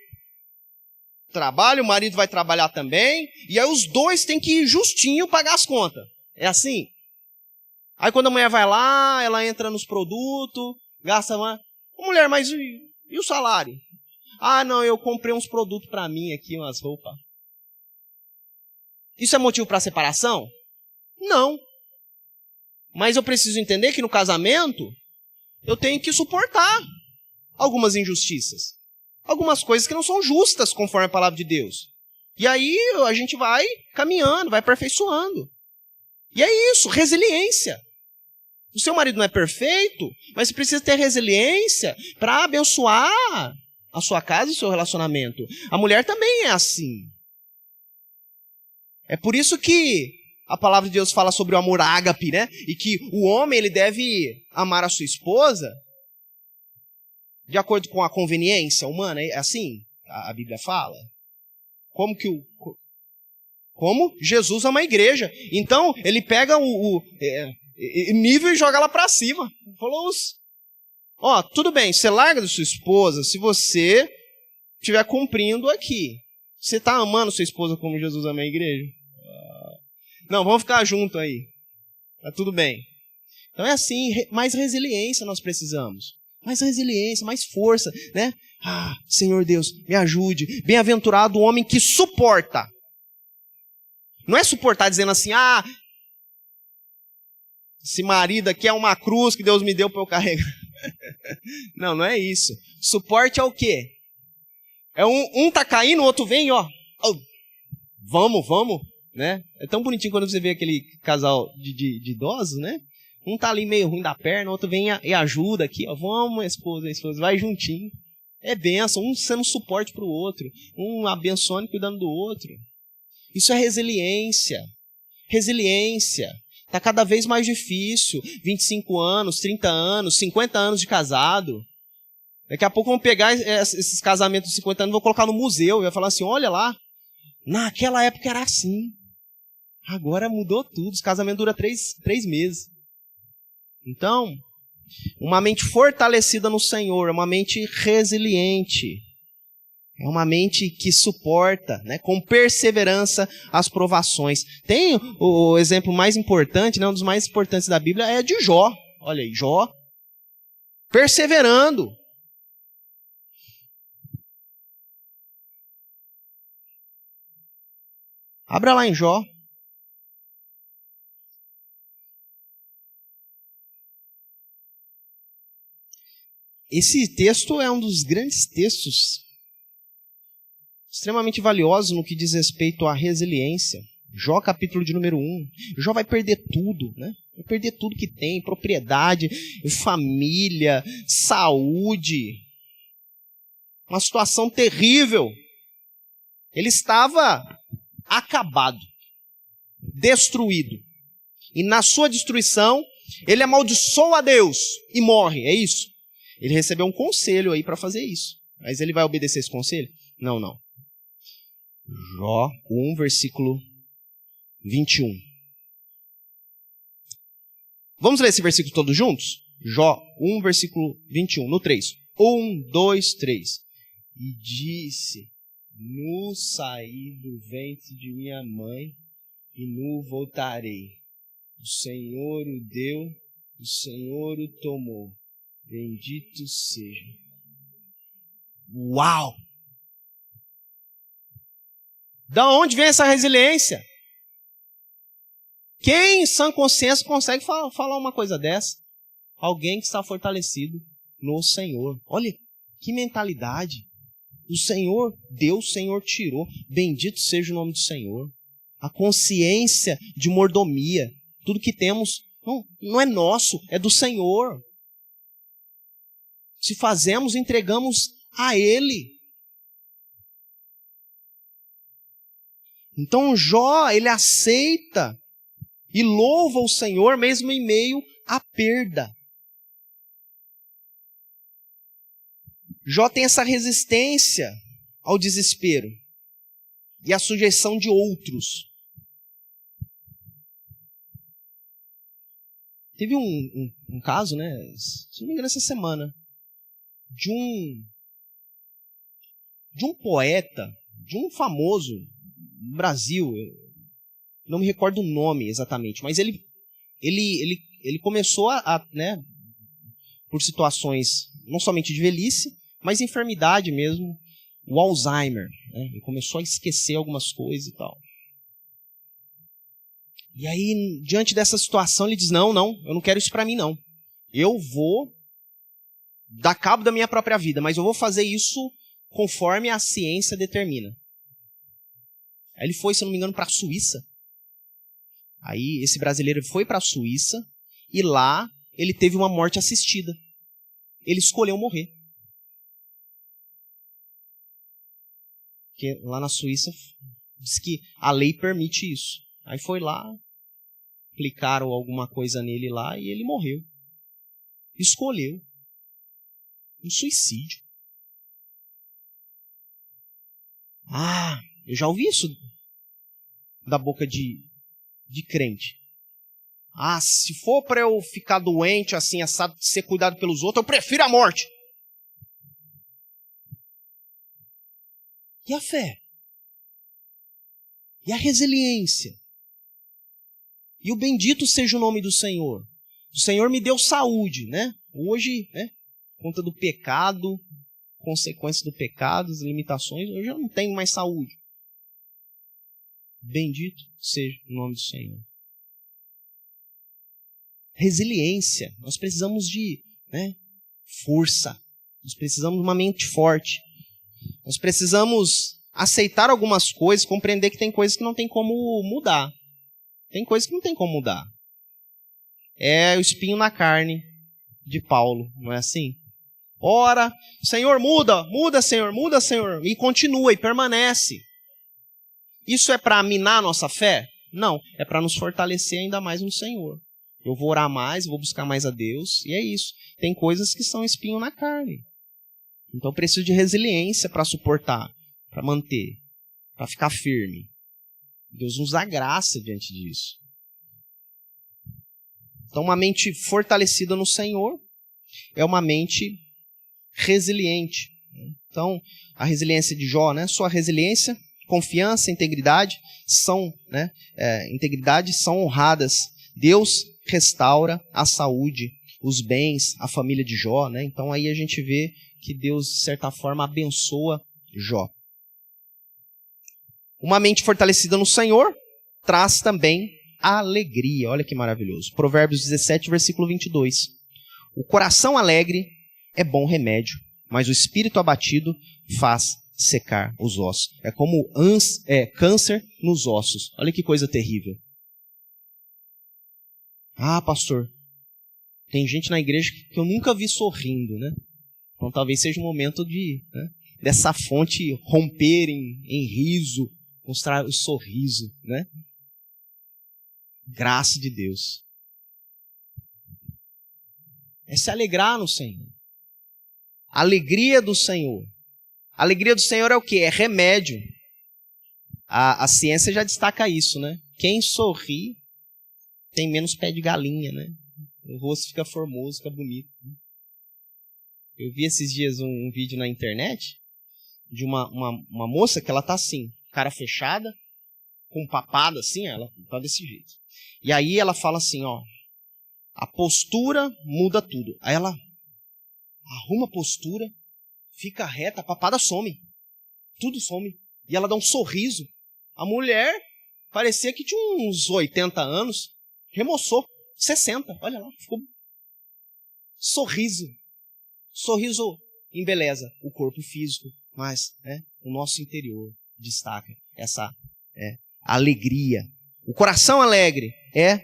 trabalha, o marido vai trabalhar também, e aí os dois têm que ir justinho pagar as contas. É assim? Aí quando a mulher vai lá, ela entra nos produtos, gasta uma... Mulher, mas e o salário? Não, eu comprei uns produtos para mim aqui, umas roupas. Isso é motivo para separação? Não. Mas eu preciso entender que no casamento, eu tenho que suportar algumas injustiças. Algumas coisas que não são justas conforme a palavra de Deus. E aí a gente vai caminhando, vai aperfeiçoando. E é isso, resiliência. O seu marido não é perfeito, mas você precisa ter resiliência para abençoar a sua casa e o seu relacionamento. A mulher também é assim. É por isso que a palavra de Deus fala sobre o amor ágape, né? E que o homem ele deve amar a sua esposa de acordo com a conveniência humana, é assim? A Bíblia fala. Como Jesus ama a igreja. Então, ele pega o nível e joga lá para cima. Falou, tudo bem, você larga da sua esposa se você estiver cumprindo aqui. Você está amando sua esposa como Jesus ama a igreja? Não, vamos ficar junto aí. Tá tudo bem. Então é assim, mais resiliência nós precisamos. Mais resiliência, mais força, né? Senhor Deus, me ajude. Bem-aventurado o homem que suporta. Não é suportar dizendo assim, esse marido aqui é uma cruz que Deus me deu para eu carregar. Não é isso. Suporte é o quê? É um tá caindo, o outro vem, vamos, né? É tão bonitinho quando você vê aquele casal de idosos, né? Um tá ali meio ruim da perna, o outro vem e ajuda aqui, vamos, esposa, vai juntinho. É bênção, um sendo suporte para o outro, um abençoando e cuidando do outro. Isso é resiliência. Resiliência. Está cada vez mais difícil. 25 anos, 30 anos, 50 anos de casado. Daqui a pouco vão pegar esses casamentos de 50 anos e vão colocar no museu e vai falar assim, olha lá, naquela época era assim. Agora mudou tudo, os casamentos duram 3 meses. Então, uma mente fortalecida no Senhor, é uma mente resiliente, é uma mente que suporta, né, com perseverança as provações. Tem o exemplo mais importante, né, um dos mais importantes da Bíblia é de Jó. Olha aí, Jó, perseverando. Abra lá em Jó. Esse texto é um dos grandes textos extremamente valiosos no que diz respeito à resiliência. Jó, capítulo de número 1. Jó vai perder tudo, né? Vai perder tudo que tem, propriedade, família, saúde. Uma situação terrível. Ele estava acabado, destruído. E na sua destruição, ele amaldiçoa a Deus e morre, é isso? Ele recebeu um conselho aí para fazer isso. Mas ele vai obedecer esse conselho? Não. Jó 1, versículo 21. Vamos ler esse versículo todos juntos? Jó 1, versículo 21, no 3. 1, 2, 3. E disse, nu saí do ventre de minha mãe, e nu voltarei. O Senhor o deu, o Senhor o tomou. Bendito seja. Uau! Da onde vem essa resiliência? Quem em sã consciência consegue falar uma coisa dessa? Alguém que está fortalecido no Senhor. Olha, que mentalidade. O Senhor deu, o Senhor tirou. Bendito seja o nome do Senhor. A consciência de mordomia. Tudo que temos não é nosso, é do Senhor. Se fazemos, entregamos a Ele. Então Jó, ele aceita e louva o Senhor mesmo em meio à perda. Jó tem essa resistência ao desespero e à sujeição de outros. Teve um caso, né, se não me engano essa semana, de um poeta, de um famoso no Brasil, não me recordo o nome exatamente, mas ele começou né, por situações não somente de velhice, mas enfermidade mesmo, o Alzheimer. Né? Ele começou a esquecer algumas coisas e tal. E aí, diante dessa situação, ele diz, não, eu não quero isso para mim, não. Eu vou dar cabo da minha própria vida, mas eu vou fazer isso conforme a ciência determina. Aí ele foi, se não me engano, para a Suíça. Aí esse brasileiro foi para a Suíça e lá ele teve uma morte assistida. Ele escolheu morrer. Porque lá na Suíça diz que a lei permite isso. Aí foi lá, aplicaram alguma coisa nele lá e ele morreu. Escolheu um suicídio. Ah, eu já ouvi isso da boca de crente. Ah, se for para eu ficar doente, assim, assado, ser cuidado pelos outros, eu prefiro a morte. E a fé? E a resiliência? E o bendito seja o nome do Senhor. O Senhor me deu saúde, né? Hoje, né, por conta do pecado, consequências do pecado, as limitações, hoje eu não tenho mais saúde. Bendito seja o nome do Senhor. Resiliência. Nós precisamos de, né, força. Nós precisamos de uma mente forte. Nós precisamos aceitar algumas coisas, compreender que tem coisas que não tem como mudar. Tem coisas que não tem como mudar. É o espinho na carne de Paulo, não é assim? Ora, Senhor, muda, Senhor, e continua, e permanece. Isso é para minar a nossa fé? Não, é para nos fortalecer ainda mais no Senhor. Eu vou orar mais, vou buscar mais a Deus, e é isso. Tem coisas que são espinho na carne. Então eu preciso de resiliência para suportar, para manter, para ficar firme. Deus nos dá graça diante disso. Então uma mente fortalecida no Senhor é uma mente resiliente. Então a resiliência de Jó, né? Sua resiliência, confiança, integridade são honradas. Deus restaura a saúde, os bens, a família de Jó, né? Então aí a gente vê que Deus, de certa forma, abençoa Jó. Uma mente fortalecida no Senhor traz também alegria. Olha que maravilhoso. Provérbios 17, versículo 22. O coração alegre é bom remédio, mas o espírito abatido faz secar os ossos. É como câncer nos ossos. Olha que coisa terrível. Ah, pastor, tem gente na igreja que eu nunca vi sorrindo, né? Então talvez seja o momento dessa fonte romper em riso, mostrar o sorriso, né? Graça de Deus. É se alegrar no Senhor. Alegria do Senhor. Alegria do Senhor é o quê? É remédio. A ciência já destaca isso, né? Quem sorri tem menos pé de galinha, né? O rosto fica formoso, fica bonito. Eu vi esses dias um vídeo na internet de uma moça que ela tá assim, cara fechada, com papada assim, ela tá desse jeito. E aí ela fala assim, ó, a postura muda tudo. Aí ela arruma a postura, fica reta, a papada some. Tudo some. E ela dá um sorriso. A mulher parecia que tinha uns 80 anos, remoçou 60, olha lá, ficou sorriso. Sorriso embeleza o corpo físico, mas o nosso interior destaca essa alegria. O coração alegre é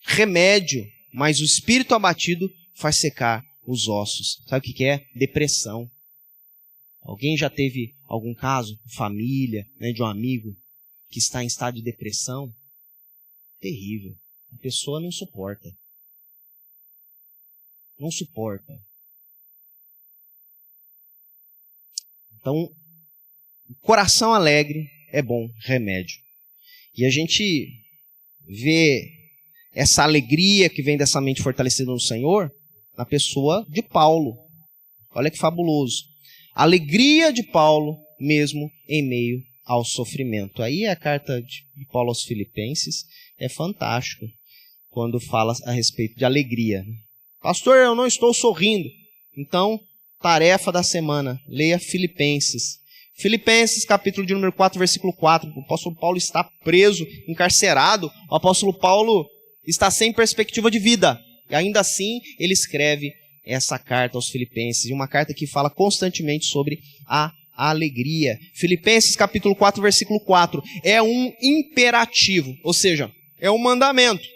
remédio, mas o espírito abatido faz secar os ossos. Sabe o que é? Depressão. Alguém já teve algum caso, família, de um amigo que está em estado de depressão? Terrível. A pessoa não suporta. Não suporta. Então, o coração alegre é bom remédio. E a gente vê essa alegria que vem dessa mente fortalecida no Senhor na pessoa de Paulo. Olha que fabuloso. A alegria de Paulo mesmo em meio ao sofrimento. Aí a carta de Paulo aos Filipenses é fantástico quando fala a respeito de alegria. Pastor, eu não estou sorrindo. Então, tarefa da semana, leia Filipenses. Filipenses, capítulo de número 4, versículo 4. O apóstolo Paulo está preso, encarcerado. O apóstolo Paulo está sem perspectiva de vida. E ainda assim, ele escreve essa carta aos Filipenses. E uma carta que fala constantemente sobre a alegria. Filipenses, capítulo 4, versículo 4. É um imperativo, ou seja, é um mandamento.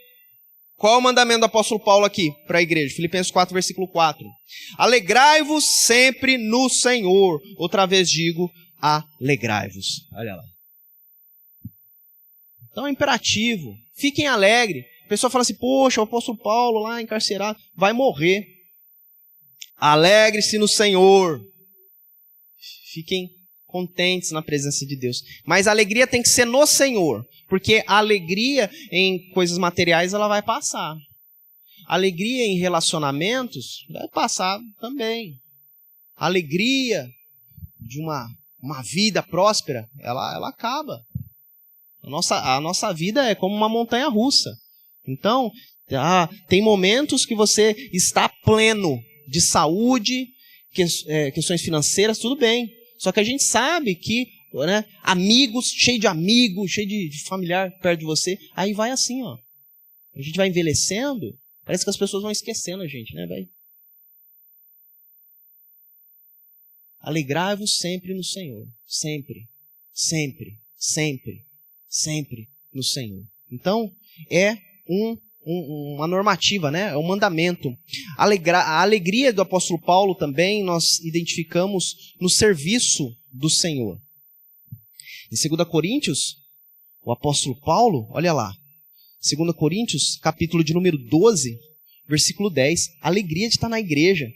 Qual é o mandamento do apóstolo Paulo aqui para a igreja? Filipenses 4, versículo 4. Alegrai-vos sempre no Senhor. Outra vez digo, alegrai-vos. Olha lá. Então é imperativo. Fiquem alegres. A pessoa fala assim, poxa, o apóstolo Paulo lá encarcerado vai morrer. Alegre-se no Senhor. Fiquem contentes na presença de Deus. Mas a alegria tem que ser no Senhor. Porque a alegria em coisas materiais ela vai passar. A alegria em relacionamentos vai passar também. A alegria de uma vida próspera, ela acaba. A nossa vida é como uma montanha russa. Então, tem momentos que você está pleno de saúde, questões financeiras, tudo bem. Só que a gente sabe que amigos, cheio de familiar perto de você, aí vai assim, ó. A gente vai envelhecendo, parece que as pessoas vão esquecendo a gente, né, velho? Alegrai-vos sempre no Senhor. Sempre, sempre, sempre, sempre no Senhor. Então, é uma normativa, né? É um mandamento. A alegria do apóstolo Paulo também nós identificamos no serviço do Senhor. Em 2 Coríntios, o apóstolo Paulo, olha lá, 2 Coríntios, capítulo de número 12, versículo 10, a alegria de estar na igreja.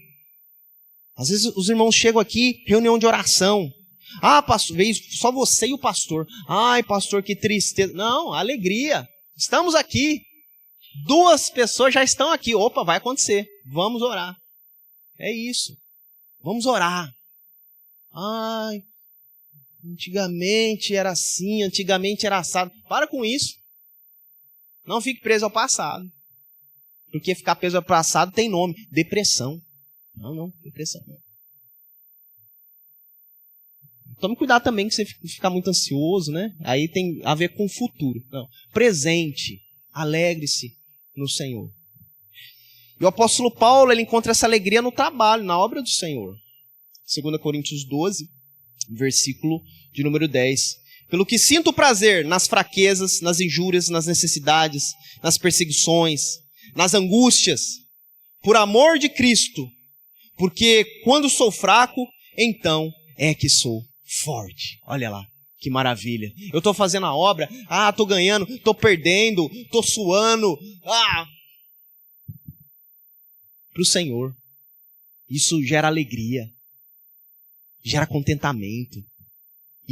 Às vezes os irmãos chegam aqui, reunião de oração. Pastor, veio só você e o pastor. Ai, pastor, que tristeza. Não, alegria. Estamos aqui. 2 pessoas já estão aqui. Opa, vai acontecer. Vamos orar. É isso. Vamos orar. Ai, antigamente era assim, antigamente era assado. Para com isso. Não fique preso ao passado. Porque ficar preso ao passado tem nome. Depressão. Não, depressão não. Tome cuidado também que você fica muito ansioso, né? Aí tem a ver com o futuro. Não. Presente. Alegre-se no Senhor. E o apóstolo Paulo, ele encontra essa alegria no trabalho, na obra do Senhor. 2 Coríntios 12, versículo de número 10. Pelo que sinto prazer nas fraquezas, nas injúrias, nas necessidades, nas perseguições, nas angústias, por amor de Cristo, porque quando sou fraco, então é que sou forte. Olha lá, que maravilha. Eu estou fazendo a obra, estou ganhando, estou perdendo, estou suando. Para o Senhor. Isso gera alegria, gera contentamento.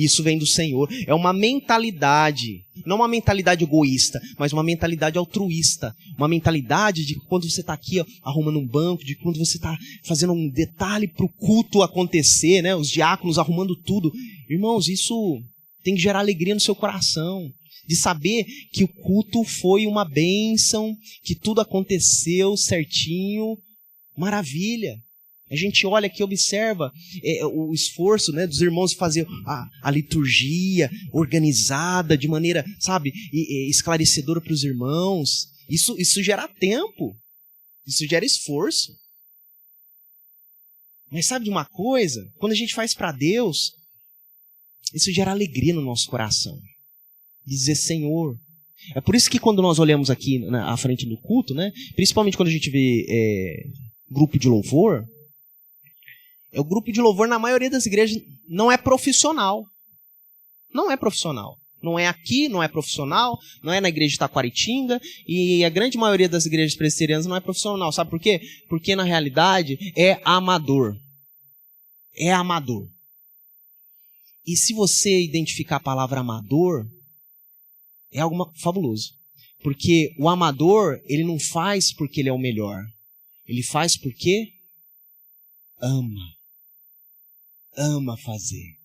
Isso vem do Senhor. É uma mentalidade, não uma mentalidade egoísta, mas uma mentalidade altruísta. Uma mentalidade de que quando você está aqui ó, arrumando um banco, de quando você está fazendo um detalhe para o culto acontecer, né? Os diáconos arrumando tudo. Irmãos, isso tem que gerar alegria no seu coração. De saber que o culto foi uma bênção, que tudo aconteceu certinho. Maravilha. A gente olha aqui e observa o esforço, né, dos irmãos de fazer a liturgia organizada de maneira, sabe, esclarecedora para os irmãos. Isso gera tempo. Isso gera esforço. Mas sabe de uma coisa? Quando a gente faz para Deus, isso gera alegria no nosso coração. Dizer, Senhor. É por isso que quando nós olhamos aqui à frente do culto, né, principalmente quando a gente vê grupo de louvor, o grupo de louvor na maioria das igrejas não é profissional. Não é profissional. Não é aqui, não é profissional, não é na igreja de Taquaritinga, e a grande maioria das igrejas presbiterianas não é profissional. Sabe por quê? Porque na realidade é amador. É amador. E se você identificar a palavra amador, é algo fabuloso. Porque o amador, ele não faz porque ele é o melhor. Ele faz porque ama. Ama fazer.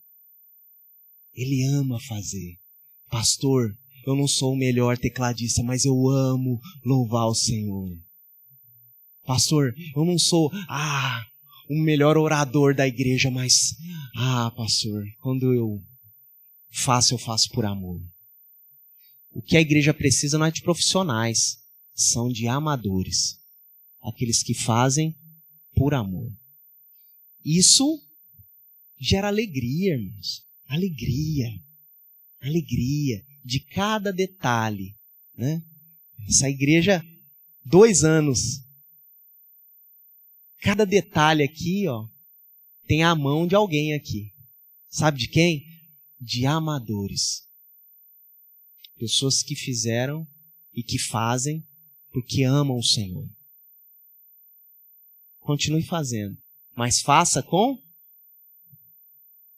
Ele ama fazer. Pastor, eu não sou o melhor tecladista, mas eu amo louvar o Senhor. Pastor, eu não sou o melhor orador da igreja, mas pastor, quando eu faço por amor. O que a igreja precisa não é de profissionais, são de amadores. Aqueles que fazem por amor. Isso gera alegria, irmãos. Alegria. Alegria de cada detalhe, né? Essa igreja, 2 anos. Cada detalhe aqui, ó, tem a mão de alguém aqui. Sabe de quem? De amadores. Pessoas que fizeram e que fazem porque amam o Senhor. Continue fazendo, mas faça com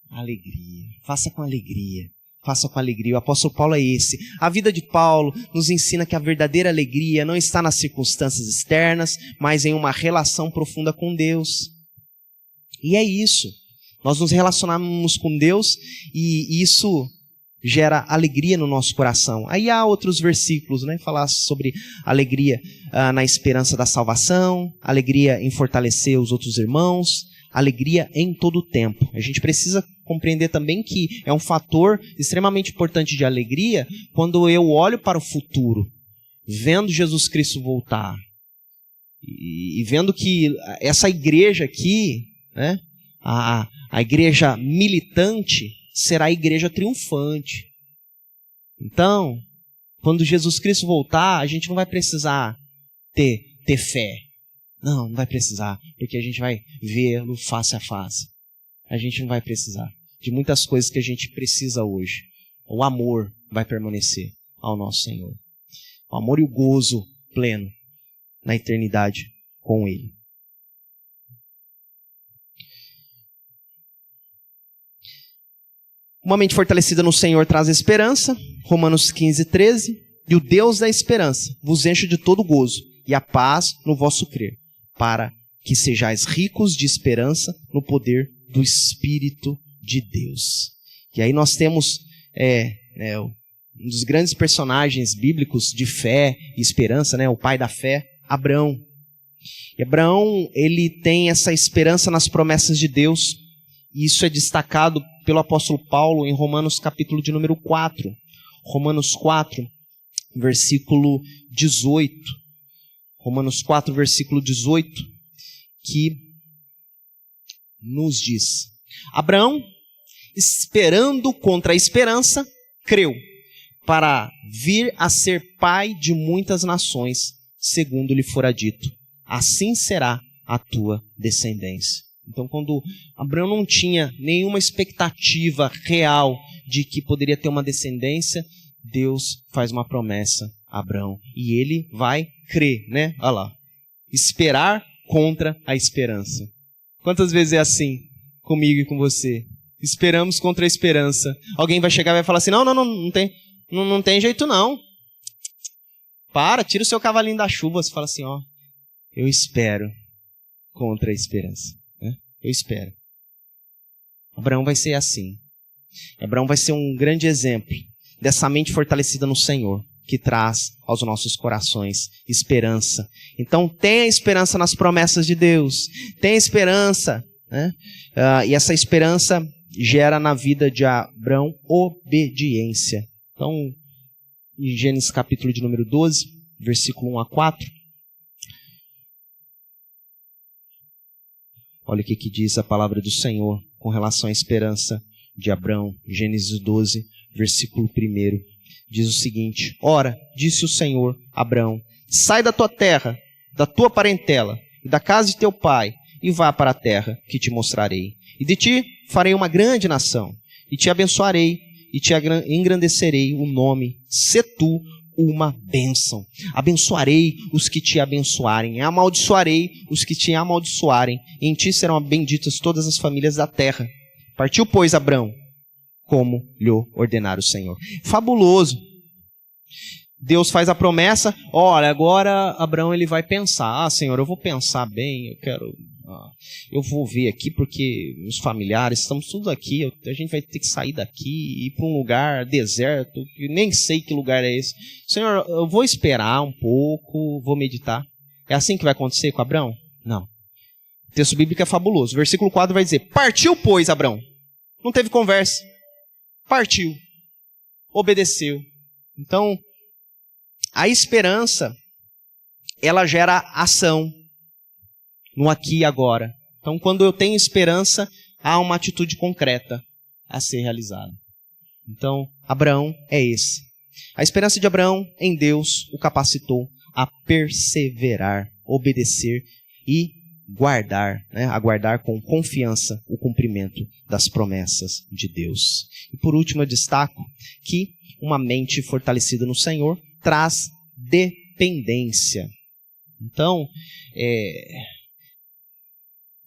alegria. Faça com alegria. Faça com alegria. O apóstolo Paulo é esse. A vida de Paulo nos ensina que a verdadeira alegria não está nas circunstâncias externas, mas em uma relação profunda com Deus. E é isso. Nós nos relacionamos com Deus e isso gera alegria no nosso coração. Aí há outros versículos, né? Falar sobre alegria na esperança da salvação, alegria em fortalecer os outros irmãos, alegria em todo o tempo. A gente precisa compreender também que é um fator extremamente importante de alegria quando eu olho para o futuro, vendo Jesus Cristo voltar e vendo que essa igreja aqui, né, a igreja militante, será a igreja triunfante. Então, quando Jesus Cristo voltar, a gente não vai precisar ter fé. Não vai precisar, porque a gente vai vê-lo face a face. A gente não vai precisar de muitas coisas que a gente precisa hoje. O amor vai permanecer ao nosso Senhor. O amor e o gozo pleno na eternidade com Ele. Uma mente fortalecida no Senhor traz esperança. Romanos 15:13. E o Deus da esperança vos enche de todo gozo e a paz no vosso crer, para que sejais ricos de esperança no poder do Espírito de Deus. E aí nós temos um dos grandes personagens bíblicos de fé e esperança, né, o pai da fé, Abraão. E Abraão, ele tem essa esperança nas promessas de Deus, e isso é destacado pelo apóstolo Paulo em Romanos capítulo de número 4. Romanos 4, versículo 18. Romanos 4, versículo 18, que nos diz: Abraão, esperando contra a esperança, creu, para vir a ser pai de muitas nações, segundo lhe fora dito, assim será a tua descendência. Então, quando Abraão não tinha nenhuma expectativa real de que poderia ter uma descendência, Deus faz uma promessa a Abraão. E ele vai crer, né? Olha lá. Esperar contra a esperança. Quantas vezes é assim comigo e com você? Esperamos contra a esperança. Alguém vai chegar e vai falar assim, não tem jeito não. Tira o seu cavalinho da chuva. Você fala assim, eu espero contra a esperança. Eu espero. Abraão vai ser assim. Abraão vai ser um grande exemplo dessa mente fortalecida no Senhor, que traz aos nossos corações esperança. Então tenha esperança nas promessas de Deus. Tenha esperança. E essa esperança gera na vida de Abraão obediência. Então, em Gênesis capítulo de número 12, versículo 1 a 4. Olha o que diz a palavra do Senhor com relação à esperança de Abraão. Gênesis 12, versículo 1. Diz o seguinte: Ora, disse o Senhor a Abraão, sai da tua terra, da tua parentela e da casa de teu pai, e vá para a terra que te mostrarei. E de ti farei uma grande nação, e te abençoarei, e te engrandecerei o nome, se tu uma bênção. Abençoarei os que te abençoarem, amaldiçoarei os que te amaldiçoarem, e em ti serão benditas todas as famílias da terra. Partiu, pois, Abraão, como lhe ordenara o Senhor. Fabuloso. Deus faz a promessa, olha, agora Abraão ele vai pensar, Senhor, eu vou pensar bem, eu vou ver aqui porque os familiares, estamos tudo aqui, a gente vai ter que sair daqui e ir para um lugar deserto, que nem sei que lugar é esse. Senhor, eu vou esperar um pouco, vou meditar. É assim que vai acontecer com Abraão? Não. O texto bíblico é fabuloso. O versículo 4 vai dizer, partiu, pois, Abraão. Não teve conversa. Partiu. Obedeceu. Então, a esperança, ela gera ação no aqui e agora. Então, quando eu tenho esperança, há uma atitude concreta a ser realizada. Então, Abraão é esse. A esperança de Abraão em Deus o capacitou a perseverar, obedecer e aguardar com confiança o cumprimento das promessas de Deus. E por último, eu destaco que uma mente fortalecida no Senhor traz dependência. Então,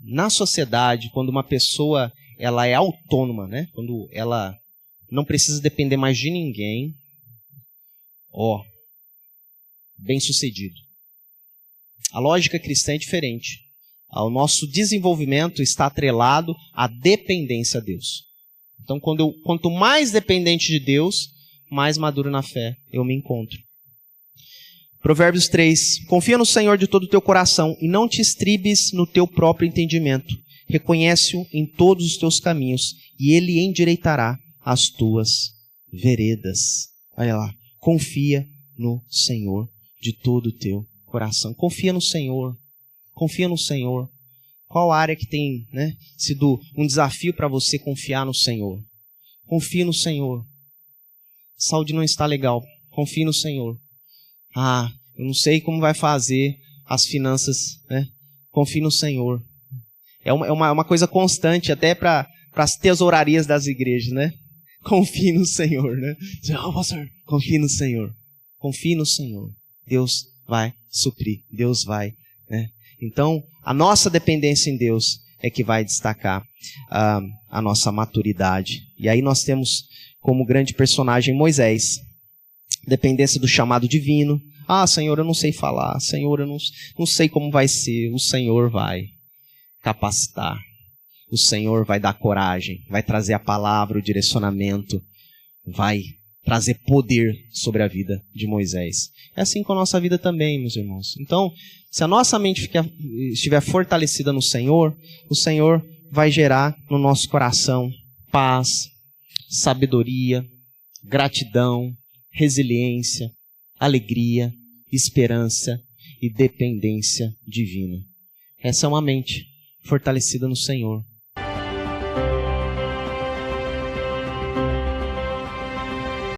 na sociedade, quando uma pessoa ela é autônoma, quando ela não precisa depender mais de ninguém, bem-sucedido. A lógica cristã é diferente. O nosso desenvolvimento está atrelado à dependência a Deus. Então, quanto mais dependente de Deus, mais maduro na fé eu me encontro. Provérbios 3. Confia no Senhor de todo o teu coração e não te estribes no teu próprio entendimento. Reconhece-o em todos os teus caminhos e ele endireitará as tuas veredas. Olha lá. Confia no Senhor de todo o teu coração. Confia no Senhor. Confia no Senhor. Qual área que tem sido um desafio para você confiar no Senhor? Confie no Senhor. Saúde não está legal. Confie no Senhor. Eu não sei como vai fazer as finanças. Confie no Senhor. É uma coisa constante até para as tesourarias das igrejas. Confie no Senhor. Pastor, confie no Senhor. Confie no Senhor. Deus vai suprir. Deus vai. Então, a nossa dependência em Deus é que vai destacar a nossa maturidade. E aí nós temos como grande personagem Moisés. Dependência do chamado divino. Senhor, eu não sei falar. Senhor, eu não sei como vai ser. O Senhor vai capacitar. O Senhor vai dar coragem. Vai trazer a palavra, o direcionamento. Vai trazer poder sobre a vida de Moisés. É assim com a nossa vida também, meus irmãos. Então, se a nossa mente estiver fortalecida no Senhor, o Senhor vai gerar no nosso coração paz, sabedoria, gratidão, resiliência, alegria, esperança e dependência divina. Essa é uma mente fortalecida no Senhor.